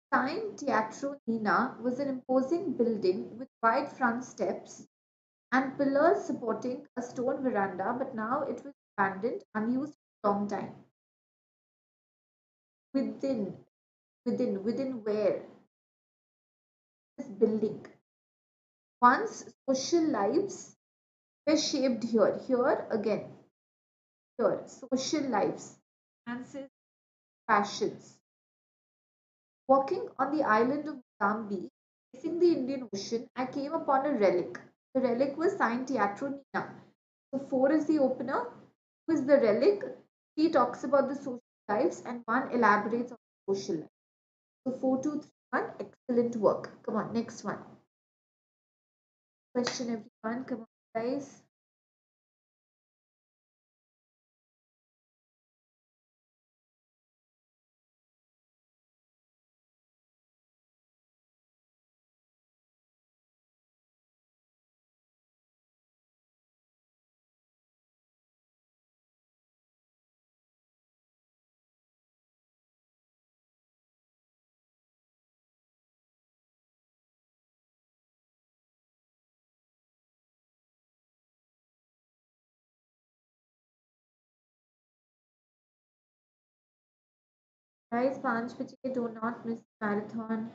Time Teatro Nina was an imposing building with wide front steps and pillars supporting a stone veranda, but now it was abandoned, unused for a long time. Within, within where? This building. Once social lives were shaped here. Here again. Here, social lives, finances, passions. Walking on the island of Mozambique, facing the Indian Ocean, I came upon a relic. The relic was Saint Teatro Nina. So 4 is the opener. 2 is the relic. 3 talks about the social lives and 1 elaborates on the social life. So 4, 2, 3, 1. Excellent work. Come on, next one. Question everyone. Come on, guys. Guys, 5 बजे do not miss marathon.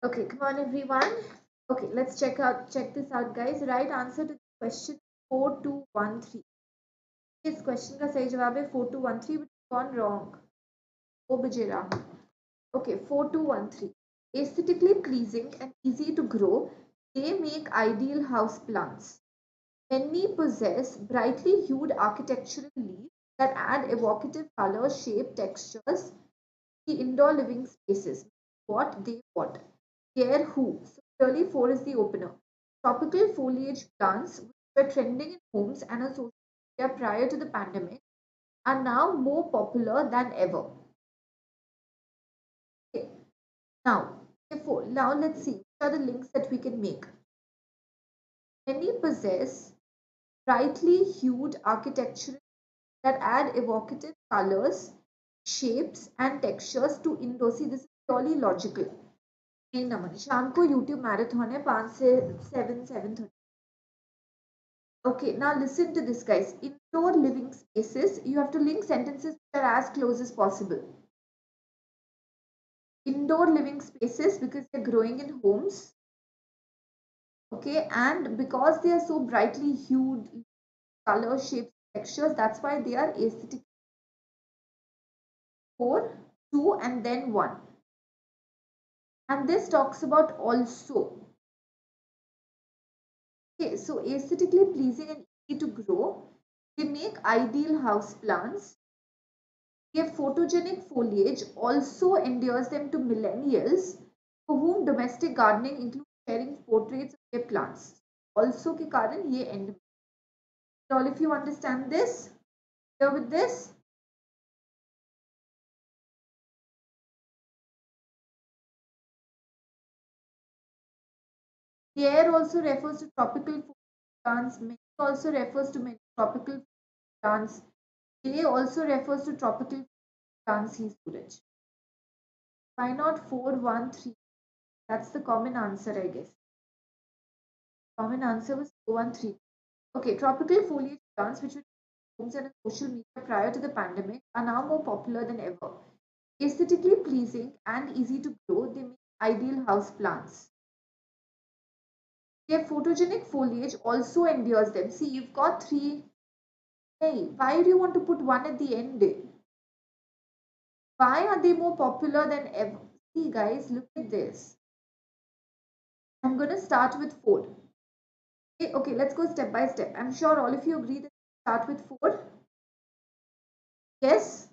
Okay, come on everyone. Okay, let's check this out guys. Right answer to the question 4213. इस question का सही जवाब है 4213 but gone wrong. O बजे Rahul. Okay, 4213. Aesthetically pleasing and easy to grow, they make ideal house plants. Many possess brightly hued architectural leaves that add evocative color, shape, textures to the indoor living spaces. What they want. Care who. So clearly 4 is the opener. Tropical foliage plants, which were trending in homes and on social media prior to the pandemic, are now more popular than ever. Okay. Now let's see what are the links that we can make. Many possess brightly hued architecture that add evocative colors, shapes, and textures to indoor. See, this is purely logical. नहीं नमन शाम को YouTube marathon है 5 से 7:30. Okay, now listen to this, guys. Indoor living spaces, you have to link sentences that are as close as possible. Indoor living spaces because they're growing in homes. Okay, and because they are so brightly hued, color, shapes, textures, that's why they are aesthetic. 4, 2, and then 1. And this talks about also. Okay, so aesthetically pleasing and easy to grow. They make ideal house plants. Their photogenic foliage also endears them to millennials for whom domestic gardening includes sharing portraits of their plants. Also के कारण ये end. All if you understand this, here with this. Air also refers to tropical plants. Many also refers to many tropical plants. A also refers to tropical plants. He Suraj. Why not 413? That's the common answer, I guess. Common answer was 413. Okay, tropical foliage plants, which were homes and social media prior to the pandemic, are now more popular than ever. Aesthetically pleasing and easy to grow, they make ideal house plants. Their photogenic foliage also endures them. See, you've got three. Hey, why do you want to put one at the end? Why are they more popular than ever? See, guys, look at this. I'm going to start with four. Okay, let's go step by step. I'm sure all of you agree that we start with four. Yes?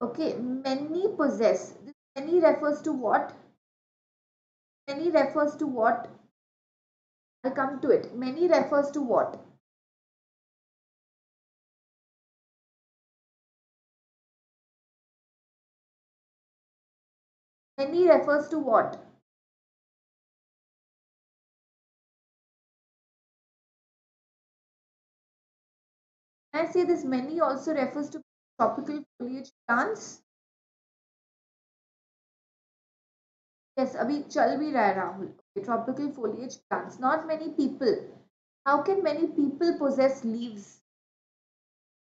Okay, many possess. This many refers to what? Many refers to what? I'll come to it. Many refers to what? Many refers to what? When I say this, many also refers to tropical foliage plants. Yes, अभी चल भी रहा है Rahul. Okay, tropical foliage plants. Not many people. How can many people possess leaves?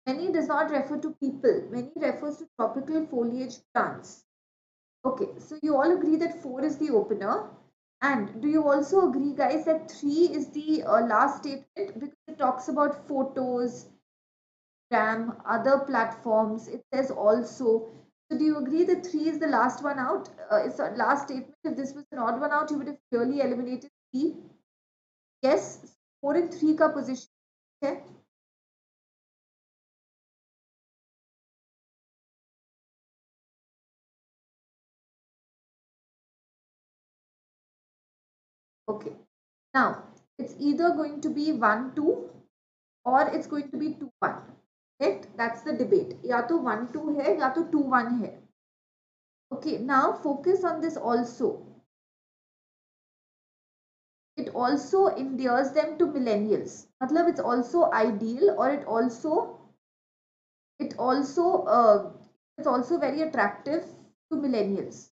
Many does not refer to people. Many refers to tropical foliage plants. Okay, so you all agree that 4 is the opener. And do you also agree, guys, that 3 is the last statement because it talks about photos, other platforms. It says also. So do you agree that 3 is the last one out? It's the last statement. If this was an odd one out, you would have clearly eliminated 3. Yes, 4 and 3 ka position. Okay. Okay. Now, it's either going to be 1, 2 or it's going to be 2, 1. Right? That's the debate. या तो 1, 2 है या तो 2, 1 है. Okay, now focus on this also. It also endears them to millennials. मतलब it's also ideal or it's also very attractive to millennials.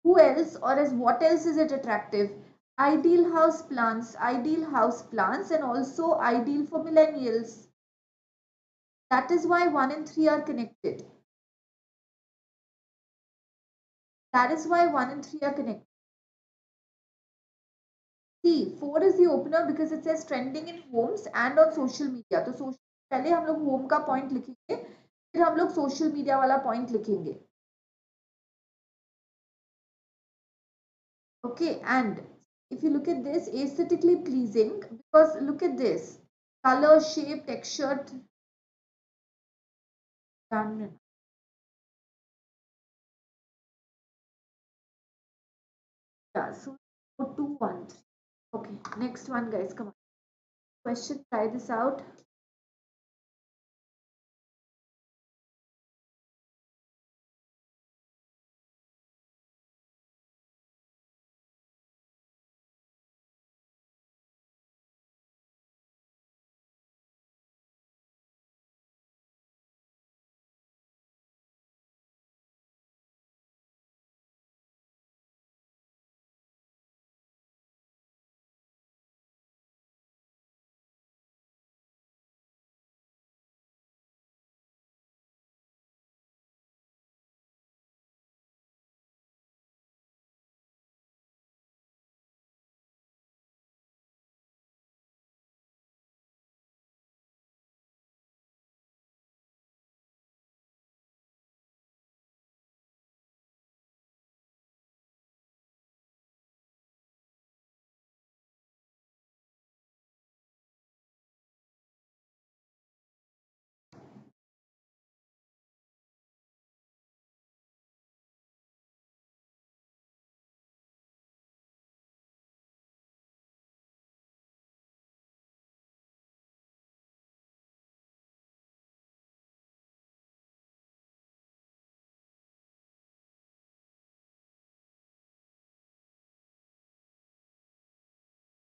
Who else or as what else is it attractive? Ideal house plants and also ideal for millennials. That is why 1 and 3 are connected. That is why 1 and 3 are connected. See, 4 is the opener because it says trending in homes and on social media. तो social पहले हम लोग home का point लिखेंगे, फिर हम लोग social media वाला point लिखेंगे. Okay, and if you look at this, aesthetically pleasing because look at this, color, shape, texture. Done. Yeah, so 2, 1, 3. Okay, next one, guys. Come on. Question. Try this out.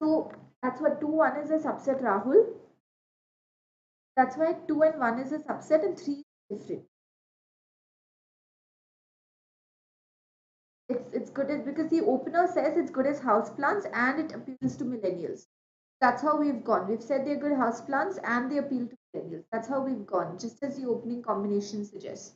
So that's what 2, 1 is a subset, Rahul. That's why 2 and 1 is a subset and 3 is different. It's good as, because the opener says it's good as houseplants and it appeals to millennials. That's how we've gone. We've said they're good houseplants and they appeal to millennials. That's how we've gone, just as the opening combination suggests.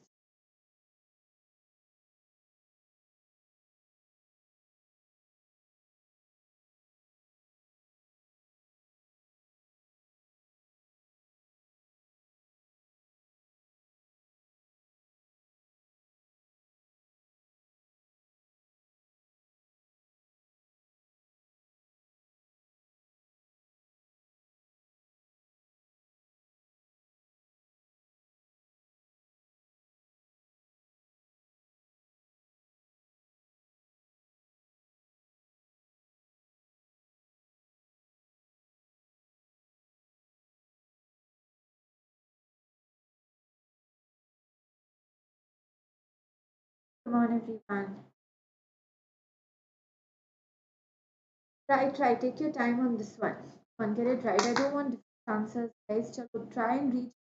Come on, everyone. Try. Take your time on this one. Come on, get it right. I don't want different answers, guys. Chalo, try and reach.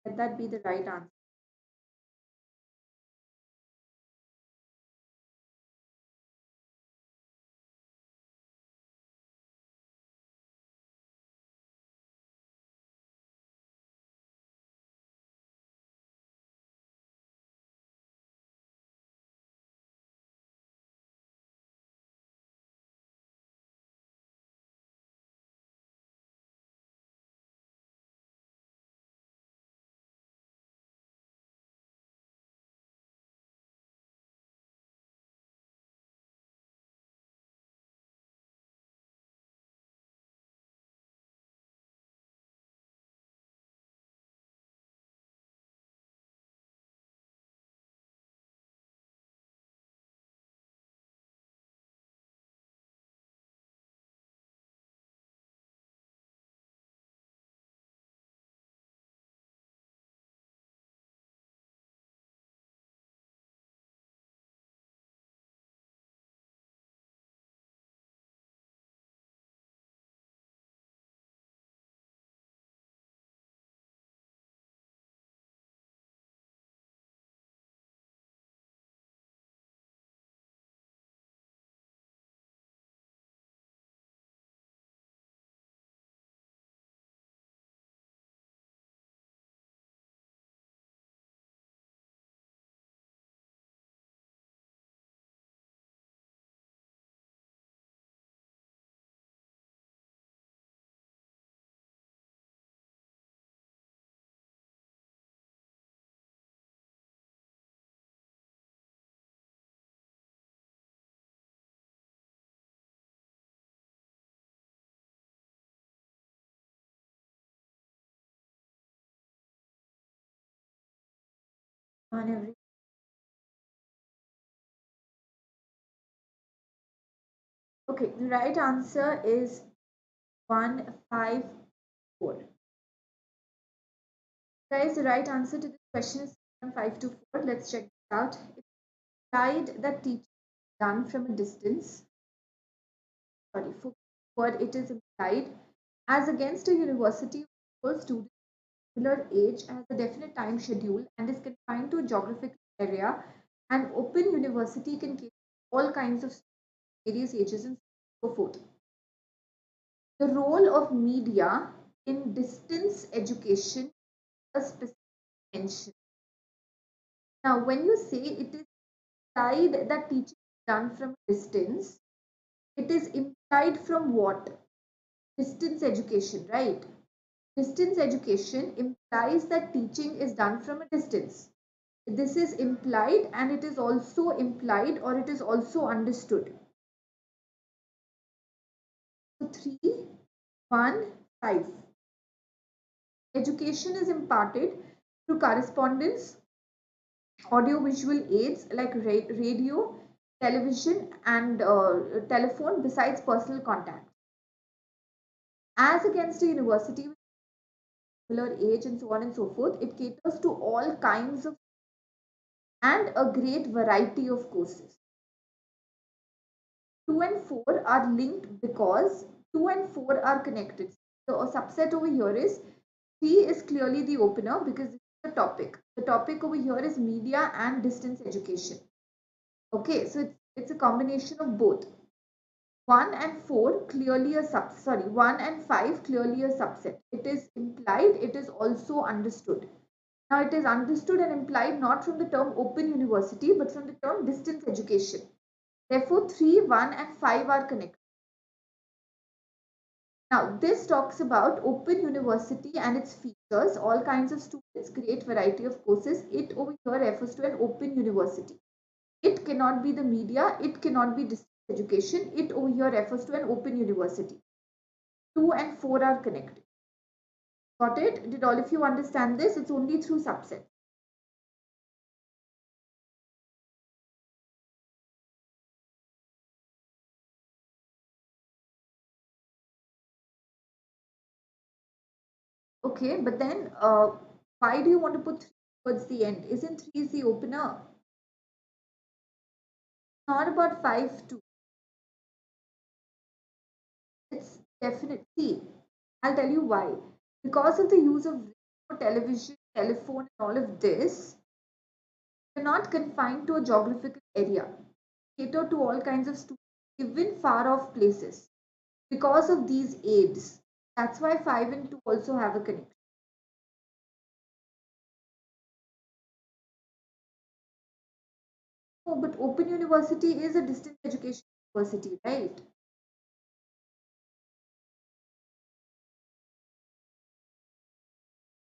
Let that be the right answer. Come on, everyone. Okay, the right answer is 154. Guys, the right answer to this question is 154. Let's check this out. It's implied that teaching is done from a distance. Sorry, for what it is implied, as against a university where students of similar age has a definite time schedule and is confined to a geographical area. An open university can cater to all kinds of various ages and so forth. The role of media in distance education is a specific mention. Now, when you say it is implied that teaching is done from a distance, it is implied from what? Distance education, right? Distance education implies that teaching is done from a distance. This is implied and it is also implied or it is also understood. So 315. Education is imparted through correspondence, audio-visual aids like radio, television, and telephone, besides personal contact. As against a university with similar age and so on and so forth, it caters to all kinds of and a great variety of courses. 2 and 4 are linked because 2 and 4 are connected. So a subset over here is 3 is clearly the opener because this is the topic. The topic over here is media and distance education. Okay, so it's a combination of both. 1 and 4 clearly a sorry, 1 and 5 clearly a subset. It is implied, it is also understood. Now it is understood and implied not from the term open university but from the term distance education. Therefore 3, 1 and 5 are connected. Now this talks about open university and its features. All kinds of students, great variety of courses. It over here refers to an open university. It cannot be the media, it cannot be distance education. It over here refers to an open university. 2 and 4 are connected. Got it? Did all of you understand this? It's only through subset. Okay, but then why do you want to put 3 towards the end? Isn't 3 is the opener? Not about 5 too. It's definitely. See, I'll tell you why. Because of the use of radio, television, telephone, and all of this, you're not confined to a geographical area. Cater to all kinds of students, even far off places. Because of these aids, that's why 5 and 2 also have a connection. Oh, but Open University is a distance education university, right?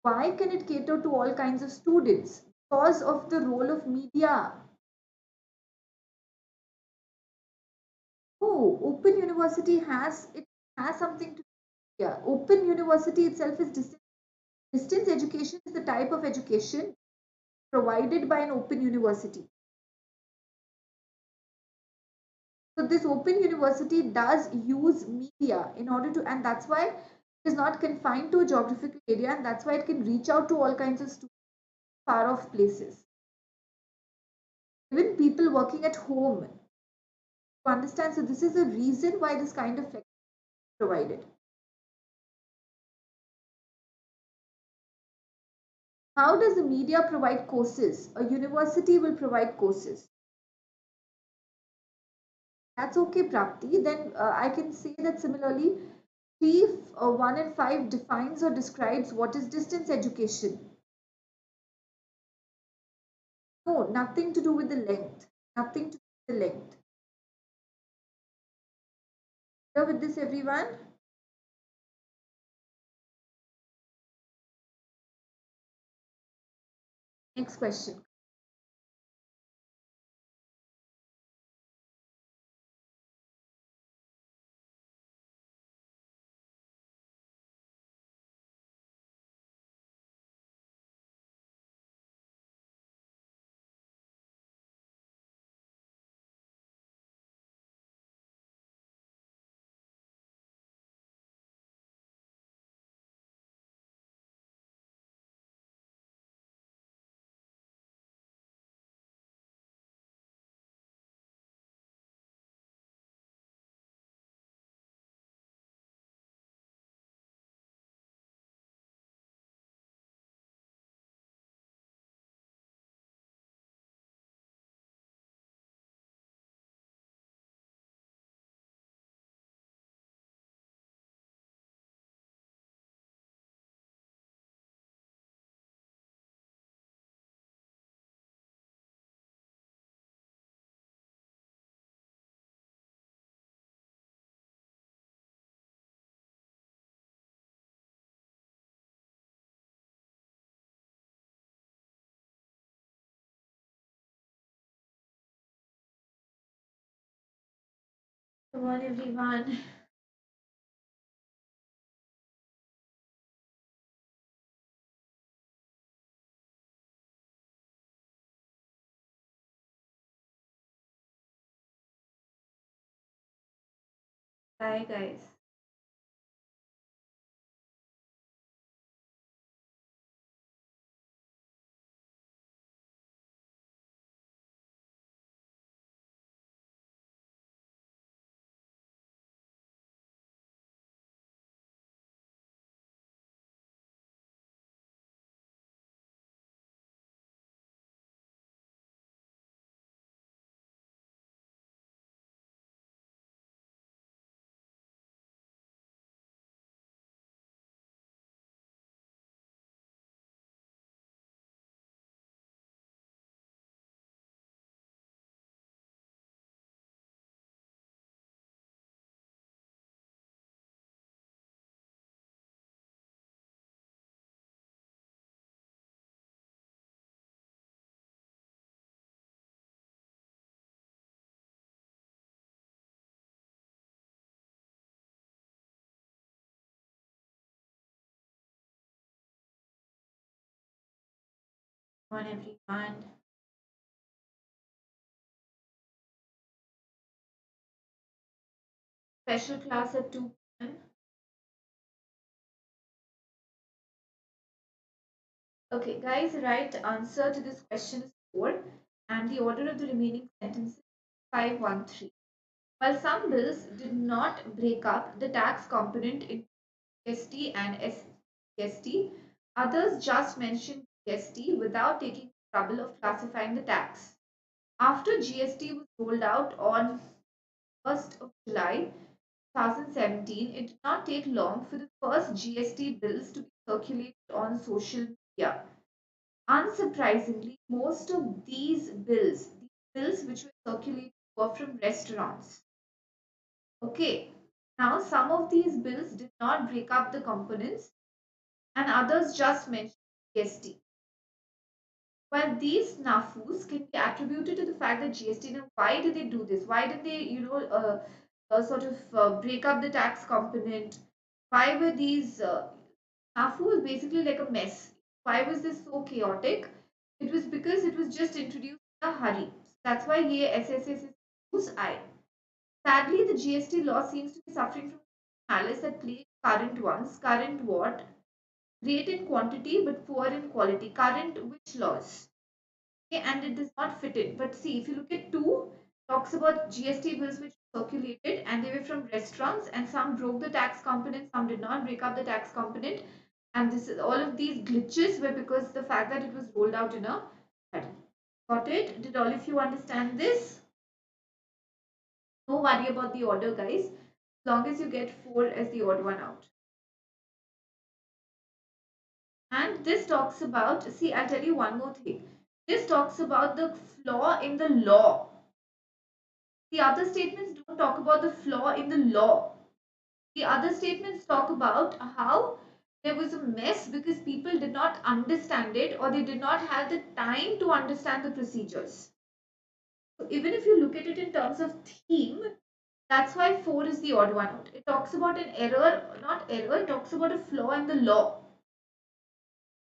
Why can it cater to all kinds of students? Because of the role of media. Oh, Open University has something to do. Yeah, Open University itself is distance. Distance education is the type of education provided by an open university. So this open university does use media in order to, and that's why it is not confined to a geographical area, and that's why it can reach out to all kinds of students far off places. Even people working at home to understand. So this is a reason why this kind of flexibility is provided. How does the media provide courses? A university will provide courses. That's okay, Prapti. Then I can say that similarly, 3, 1 and 5 defines or describes what is distance education. No, nothing to do with the length. Nothing to do with the length. Clear with this, everyone? Next question. Come on, everyone. Bye, guys. on everyone. Special class at 2 p.m. Okay, guys, right answer to this question is 4, and the order of the remaining sentences is 513. While some bills did not break up the tax component into GST and SGST, others just mentioned GST without taking the trouble of classifying the tax. After GST was rolled out on 1st of July 2017, it did not take long for the first GST bills to be circulated on social media. Unsurprisingly, most of these bills which were circulated were from restaurants. Okay, now some of these bills did not break up the components and others just mentioned GST. Well, these snafus can be attributed to the fact that GST. Now, why did they do this? Why did they, sort of break up the tax component? Why were these snafu basically like a mess? Why was this so chaotic? It was because it was just introduced in a hurry. That's why here SSS is use I. Sadly, the GST law seems to be suffering from malice that plagues current ones. Current what? Great in quantity but poor in quality. Current which laws? Okay, and it does not fit in. But see, if you look at 2, talks about GST bills which circulated and they were from restaurants, and some broke the tax component, some did not break up the tax component. And this is all of these glitches were because the fact that it was rolled out in a hurry. Got it? Did all of you understand this? No worry about the order, guys. As long as you get 4 as the odd one out. And this talks about, see, I'll tell you one more thing. This talks about the flaw in the law. The other statements don't talk about the flaw in the law. The other statements talk about how there was a mess because people did not understand it or they did not have the time to understand the procedures. So even if you look at it in terms of theme, that's why 4 is the odd one out. It talks about an error, not error, it talks about a flaw in the law.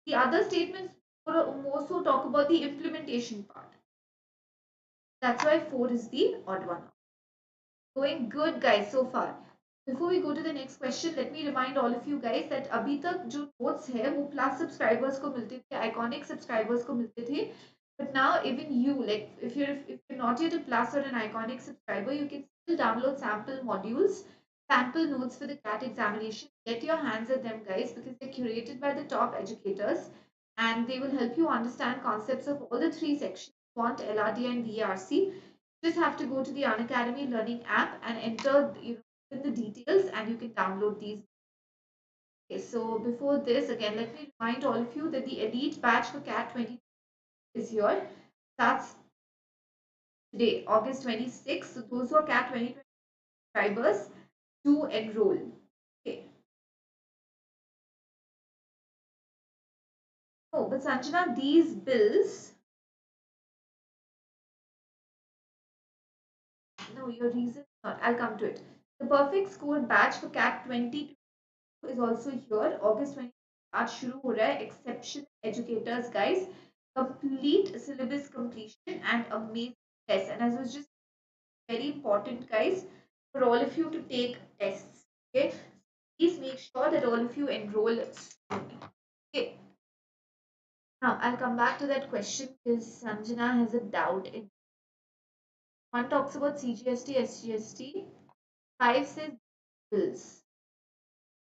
The other statements more so talk about the implementation part. That's why 4 is the odd one out. Going good, guys, so far. Before we go to the next question, let me remind all of you guys that अभी तक जो notes है वो plus subscribers को मिलते थे, iconic subscribers को मिलते थे. But now even you, like if you're not yet a plus or an iconic subscriber, you can still download sample modules, sample notes for the CAT examination. Get your hands at them, guys, because they're curated by the top educators and they will help you understand concepts of all the 3 sections: quant, LRD, and VARC. Just have to go to the Unacademy Learning app and enter the details and you can download these. Okay, so before this, again, let me remind all of you that the elite batch for CAT 20 is here. Starts today, August 26th. So those who are CAT 2020 subscribers do enroll. Okay. Oh, but Sanjana, these bills, no, your reason is not. I'll come to it. The perfect score batch for CAT 20 is also here. August 20 आज शुरू हो रहा है. Exceptional educators, guys. Complete syllabus completion and amazing tests. And as was just very important, guys, for all of you to take tests. Okay, please make sure that all of you enroll soon. Okay. Now I'll come back to that question because Sanjana has a doubt. One talks about CGST, SGST. 5 says bills.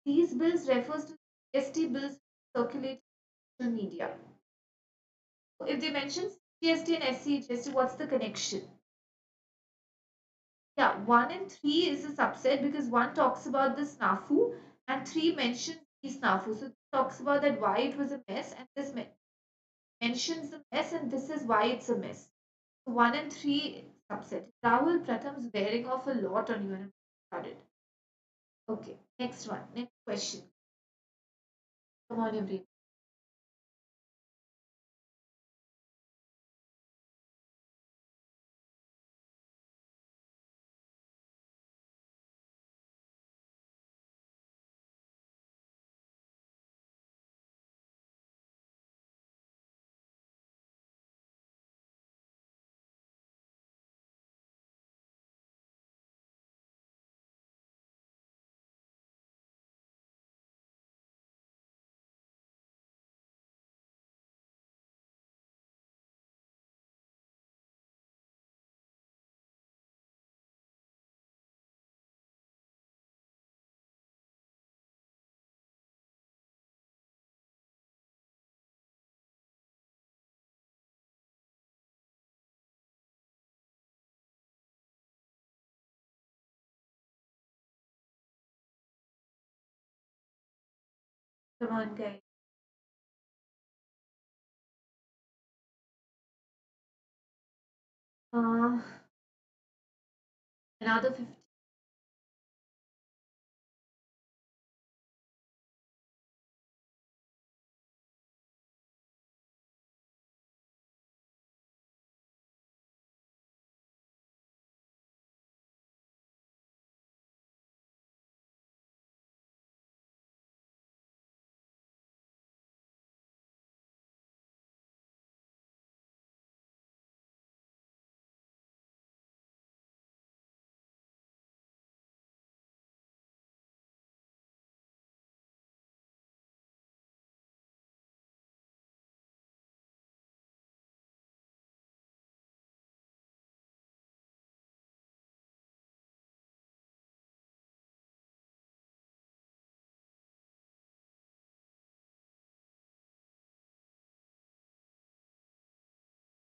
These bills refers to GST bills circulated on social media. So if they mention CGST and SCGST, what's the connection? Yeah, 1 and 3 is a subset because 1 talks about the snafu and 3 mentions the snafu. So it talks about that why it was a mess, and this mentions the mess, and this is why it's a mess. So 1 and 3 subset. Rahul Pratham's bearing off a lot on you and I'm started. Okay, next one. Next question. Come on, everyone. Come on, guys. Uh, another 50.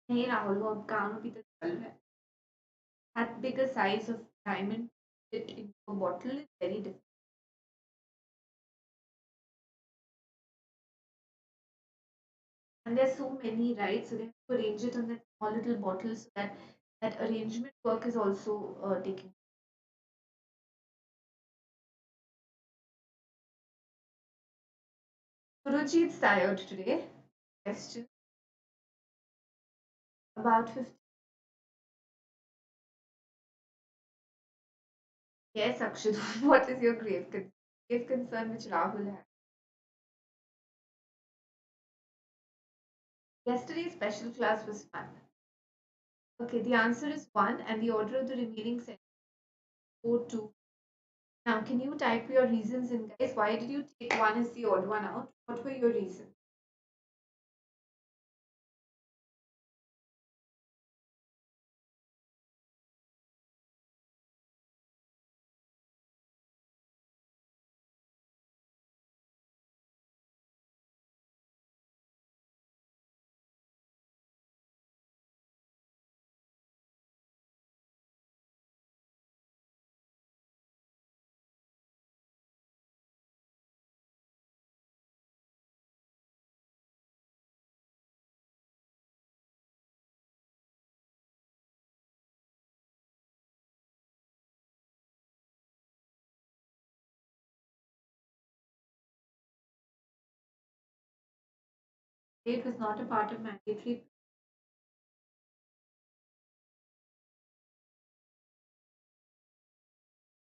नहीं राहुल वो अब काम अभी तक चल रहा है. That bigger size of diamond fit into a bottle is very difficult. And there's so many, right? So they have to arrange it on that small little bottle so that that arrangement work is also taken. Suruchi is tired today. Question about 50. Yes, Akshay, what is your grave concern which Rahul had? Yesterday's special class was fun. Okay, the answer is 1 and the order of the remaining sentence 4, 2. Now, can you type your reasons in, guys? Why did you take 1 as the odd one out? What were your reasons? It was not a part of mandatory.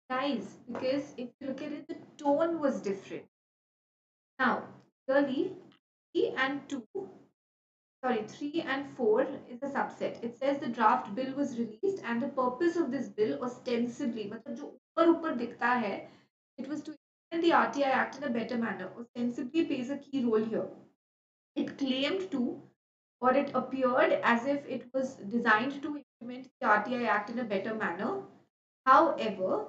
Guys, because if you look at it, the tone was different. Now, clearly, 3 and 2, sorry, 3 and 4 is a subset. It says the draft bill was released and the purpose of this bill ostensibly, मतलब जो ऊपर ऊपर दिखता है, it was to implement the RTI Act in a better manner. Ostensibly plays a key role here. It claimed to, or it appeared as if it was designed to implement the RTI Act in a better manner. However,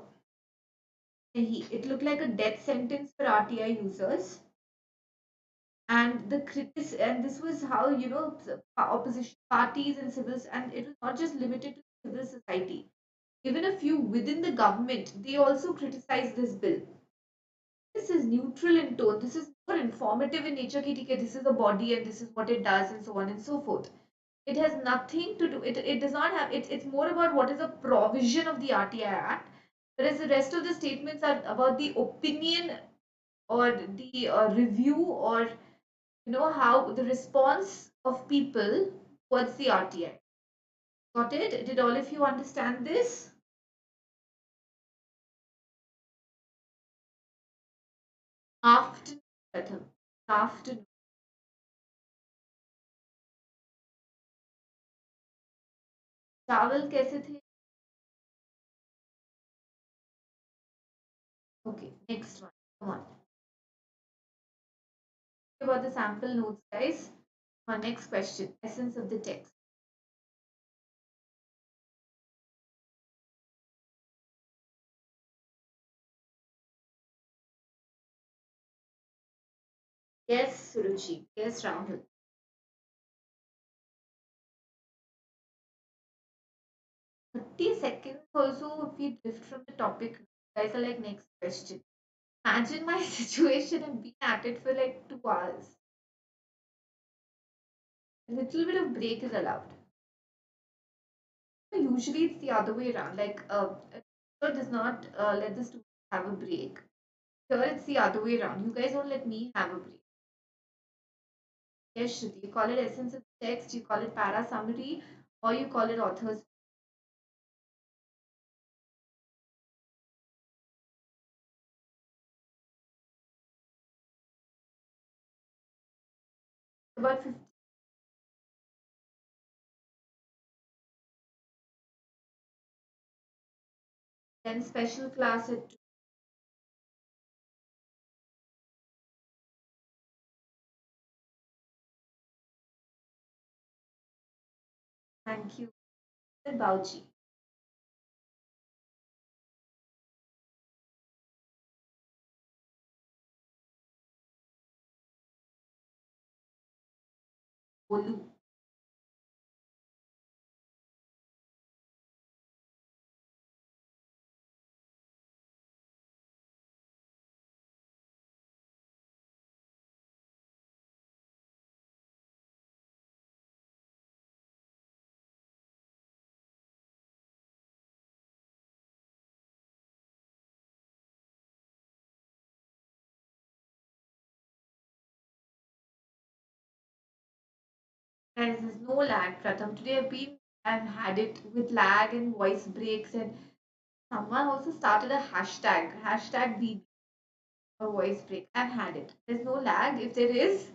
it looked like a death sentence for RTI users. And and this was how opposition parties and civils, and it was not just limited to civil society. Even a few within the government, they also criticized this bill. This is neutral in tone. This is more informative in nature. कि ठीक है, this is the body and this is what it does and so on and so forth. It has nothing to do. It does not have. It's more about what is a provision of the RTI Act, whereas the rest of the statements are about the opinion or the review or how the response of people towards the RTI. Got it? Did all of you understand this? Afternoon, Pratham. Afternoon. चावल कैसे थे? Okay, next one. Come on. About the sample notes, guys. Our next question. Essence of the text. Yes, Suruchi. Yes, Rahul. 30 seconds also, if we drift from the topic, guys are like, next question. Imagine my situation and been at it for like 2 hours. A little bit of break is allowed. Usually it's the other way around. Like a teacher does not let the student have a break. Here it's the other way around. You guys don't let me have a break. Yes, Shruti, you call it essence of text, you call it para summary, or you call it authors. About 50. Then special class at 2. Thank you. Then Bauchi. Olu. Guys, there's no lag, Pratham. Today I've had it with lag and voice breaks, and someone also started a hashtag BB or voice break. I've had it. There's no lag. If there is,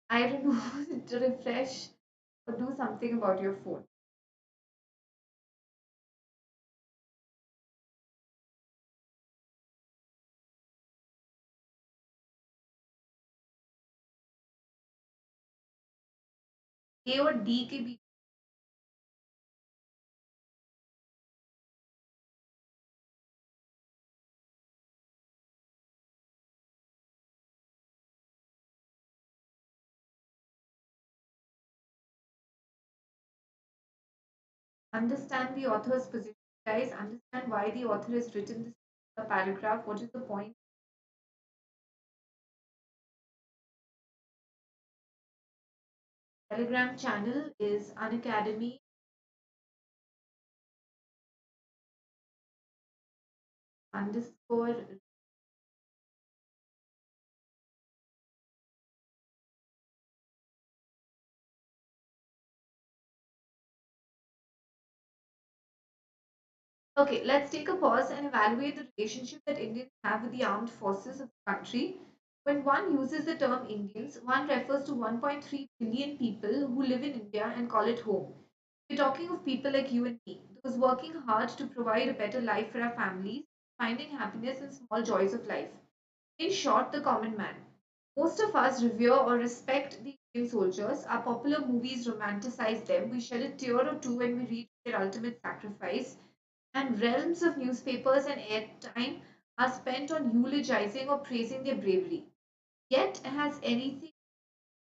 I don't know to refresh or do something about your phone. A और D के बीच. Understand the author's position, guys. Understand why the author has written this paragraph. What is the point? Telegram channel is Unacademy underscore. Okay, let's take a pause and evaluate the relationship that Indians have with the armed forces of the country. When one uses the term Indians, one refers to 1.3 billion people who live in India and call it home. We're talking of people like you and me, those working hard to provide a better life for our families, finding happiness in small joys of life. In short, the common man. Most of us revere or respect the Indian soldiers. Our popular movies romanticize them. We shed a tear or two when we read their ultimate sacrifice. And realms of newspapers and airtime are spent on eulogizing or praising their bravery. Yet, has anything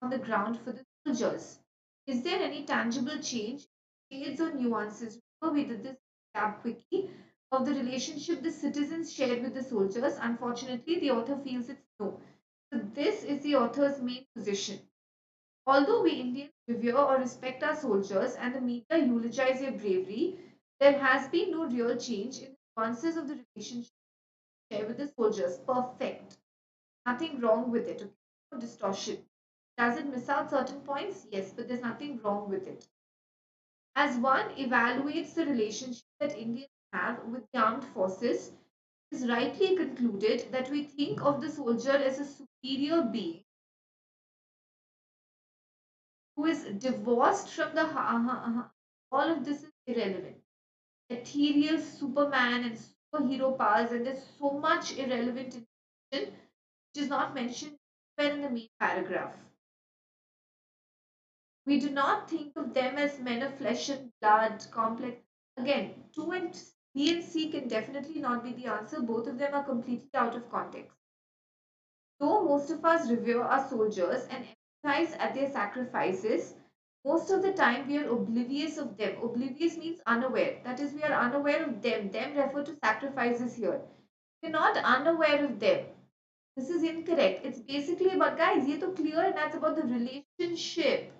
on the ground for the soldiers? Is there any tangible change, shades or nuances? Remember, we did this tab quickie of the relationship the citizens shared with the soldiers. Unfortunately, the author feels it's no. So, this is the author's main position. Although we Indians revere or respect our soldiers and the media eulogize their bravery, there has been no real change in the nuances of the relationship we share with the soldiers. Perfect. Nothing wrong with it. Okay? No distortion. Does it miss out certain points? Yes, but there's nothing wrong with it. As one evaluates the relationship that Indians have with the armed forces, it is rightly concluded that we think of the soldier as a superior being who is divorced from the all of this is irrelevant. Ethereal Superman and superhero powers, and there's so much irrelevant information which is not mentioned anywhere in the main paragraph. We do not think of them as men of flesh and blood, complex. Again, 2 and B and C can definitely not be the answer. Both of them are completely out of context. Though most of us revere our soldiers and empathize at their sacrifices, most of the time we are oblivious of them. Oblivious means unaware. That is, we are unaware of them. Them refer to sacrifices here. We're not unaware of them. This is incorrect. It's basically about, guys, ये तो clear and that's about the relationship.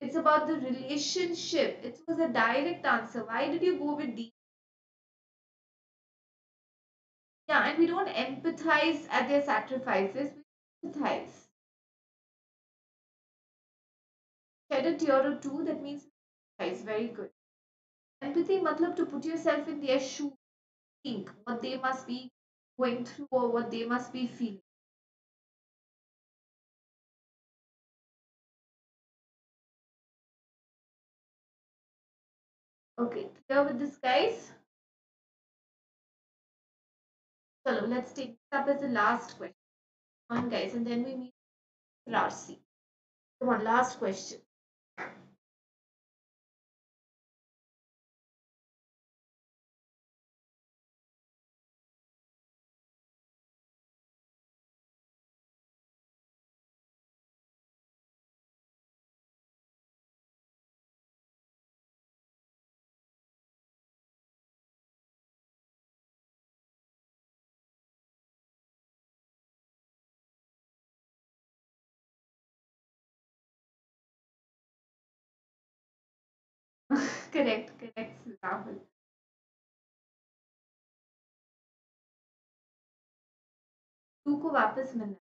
It's about the relationship. It was a direct answer. Why did you go with D? Yeah, and we don't empathize at their sacrifices. We empathize. Shed a tear or two, that means empathize. Very good. Empathy, matlab to put yourself in their shoes, think what they must be going through or what they must be feeling. Okay, clear with this, guys? So let's take this up as the last question. Come on, guys, and then we meet RC. Come on, last question. Correct, correct, Rahul. Two को वापस मिलना है.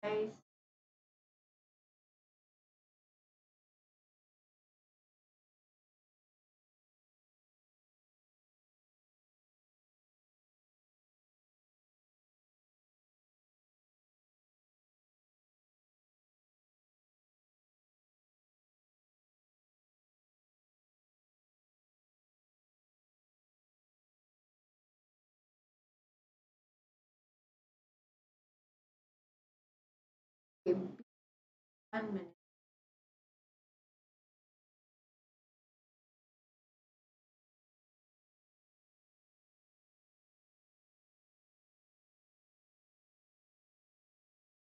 Guys. Okay, 1 minute.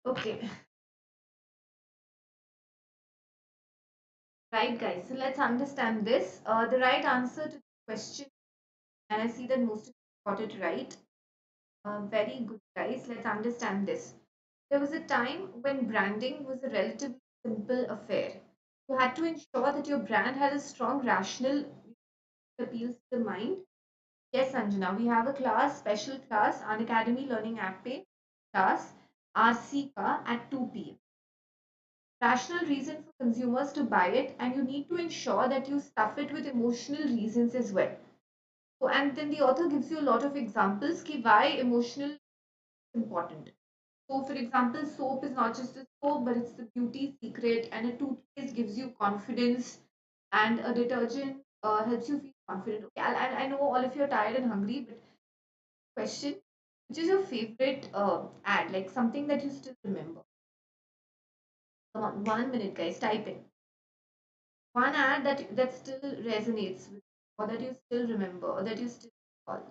Okay, right, guys. So let's understand this. The right answer to the question, and I see that most of you got it right. Very good, guys. Let's understand this. There was a time when branding was a relatively simple affair. You had to ensure that your brand had a strong rational appeals to the mind. Yes, Sanjana, we have a class, special class, Unacademy Learning App Pay class, RC ka at 2 p.m. Rational reason for consumers to buy it, and you need to ensure that you stuff it with emotional reasons as well. So, and then the author gives you a lot of examples ki why emotional is important. So, for example, soap is not just a soap, but it's the beauty secret, and a toothpaste gives you confidence, and a detergent helps you feel confident. Okay, I know all of you are tired and hungry, but question, which is your favorite ad, like something that you still remember? Come on, 1 minute, guys. Type in one ad that still resonates with you, or that you still remember, or that you still recall.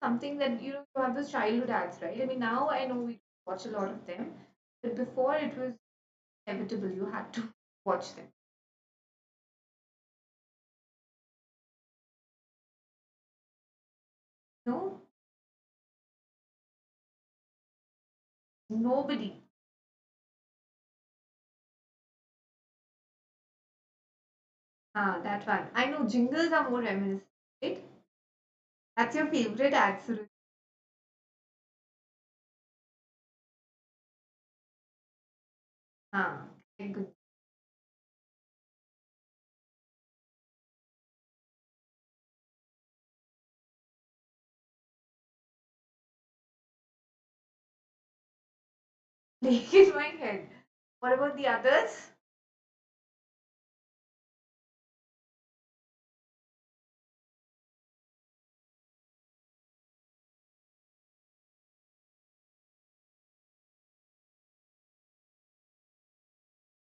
Something that you have those childhood ads, right? I mean, now I know we watch a lot of them, but before it was inevitable. You had to watch them. No, nobody. Ah, that one. I know jingles are more reminiscent, right? That's your favorite ad, Suruchi. Ah, very good. Lake in my head. What about the others?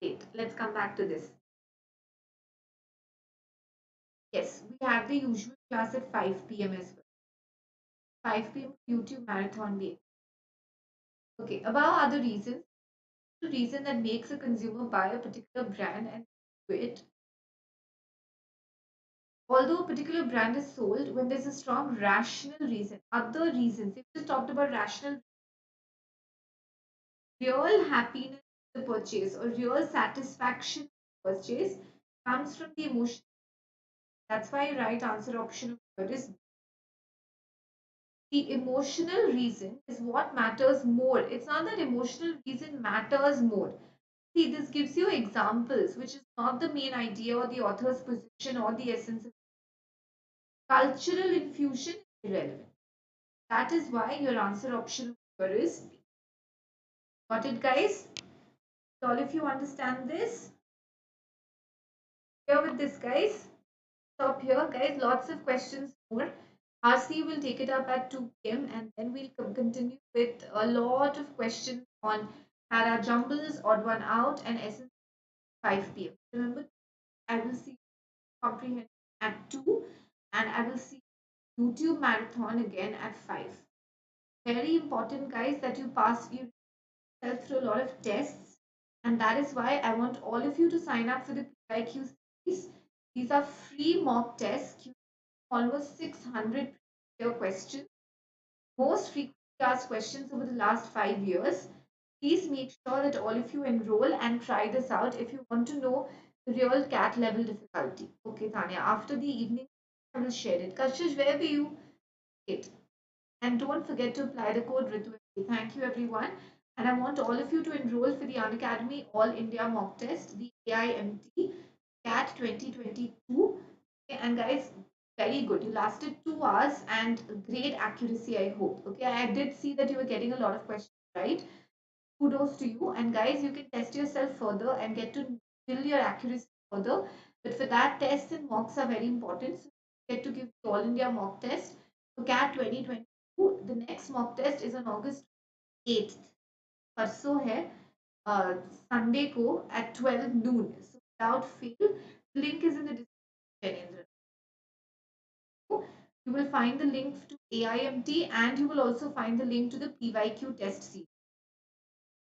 Wait, let's come back to this. Yes, we have the usual class at 5 p.m. as well. 5 p.m. YouTube marathon day. Okay, about other reasons. The reason that makes a consumer buy a particular brand and do it. Although a particular brand is sold when there's a strong rational reason, other reasons, if we just talked about rational, real happiness in the purchase or real satisfaction in the purchase comes from the emotion. That's why right answer option is the emotional reason is what matters more. It's not that emotional reason matters more. See, this gives you examples, which is not the main idea or the author's position or the essence of cultural infusion is irrelevant. That is why your answer option here is B. Got it, guys? All of you understand this? Here with this, guys. Stop here, guys. Lots of questions more. RC will take it up at 2 p.m. and then we'll continue with a lot of questions on Parajumbles, odd one out, and essence 5 p.m. Remember, I will see comprehension at 2 and I will see YouTube marathon again at 5. Very important, guys, that you pass yourself through a lot of tests, and that is why I want all of you to sign up for the PIQ series. These are free mock tests, almost 600 questions, most frequently asked questions over the last 5 years. Please make sure that all of you enroll and try this out if you want to know the real cat level difficulty. Okay, Tanya, after the evening, I will share it. Kashish, where were you? Great. And don't forget to apply the code Ritu. Thank you, everyone. And I want all of you to enroll for the Unacademy All India Mock Test, the AIMT CAT 2022. Okay, and guys, very good. You lasted 2 hours and great accuracy, I hope. Okay, I did see that you were getting a lot of questions right. Kudos to you. And guys, you can test yourself further and get to build your accuracy further. But for that, tests and mocks are very important. So you get to give the All India mock test for CAT 2022. The next mock test is on August 8th. परसों है Sunday को at 12 noon. So without fail, link is in the description. You will find the link to AIMT and you will also find the link to the PYQ test series.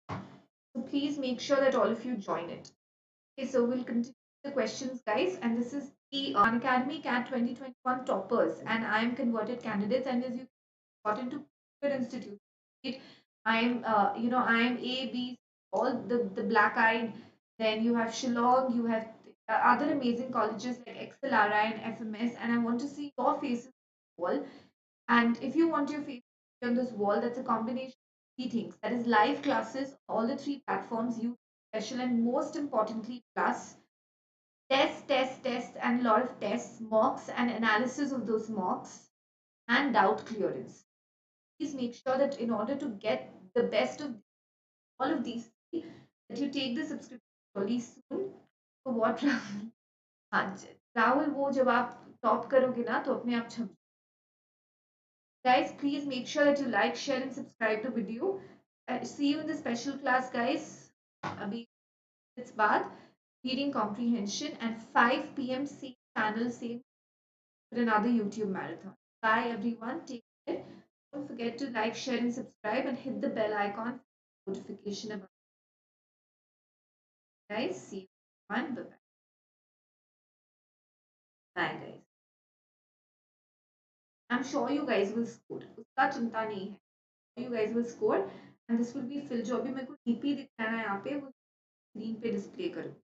So please make sure that all of you join it. Okay, so we'll continue the questions, guys. And this is the Unacademy CAT 2021 toppers, and I am converted candidates. And as you got into good institute, right? I am A, B, all the black eyed. Then you have Shillong, you have other amazing colleges like XLRI and FMS, and I want to see your faces on the wall. And if you want your face on this wall, that's a combination of three things. That is live classes, all the three platforms, you special, and most importantly, plus tests, and a lot of tests, mocks, and analysis of those mocks, and doubt clearance. Please make sure that in order to get the best of all of these, that you take the subscription really soon. So what Rahul? हाँ राहुल वो जब आप top करोगे ना तो अपने आप छप Guys, please make sure that you like, share, and subscribe the video. See you in the special class, guys. Abhi it's baad reading comprehension and 5 p.m. same channel, same for another YouTube marathon. Bye, everyone. Take care. Don't forget to like, share, and subscribe, and hit the bell icon for notification about it, guys. See you, everyone. Bye bye. Bye, guys. I'm sure you guys will score. उसका चिंता नहीं है. You guys will score, and this will be fill जो अभी मेरे को DP दिखाना है यहाँ पे वो स्क्रीन पे डिस्प्ले करूँ.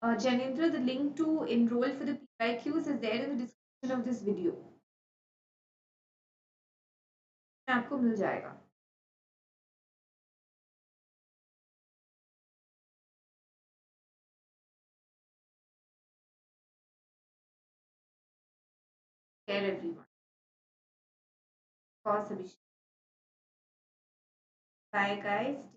Janendra, the link to enroll for the PIQs is there in the description of this video. आपको मिल जाएगा. Care everyone. Of course, Abhishek. Bye, guys.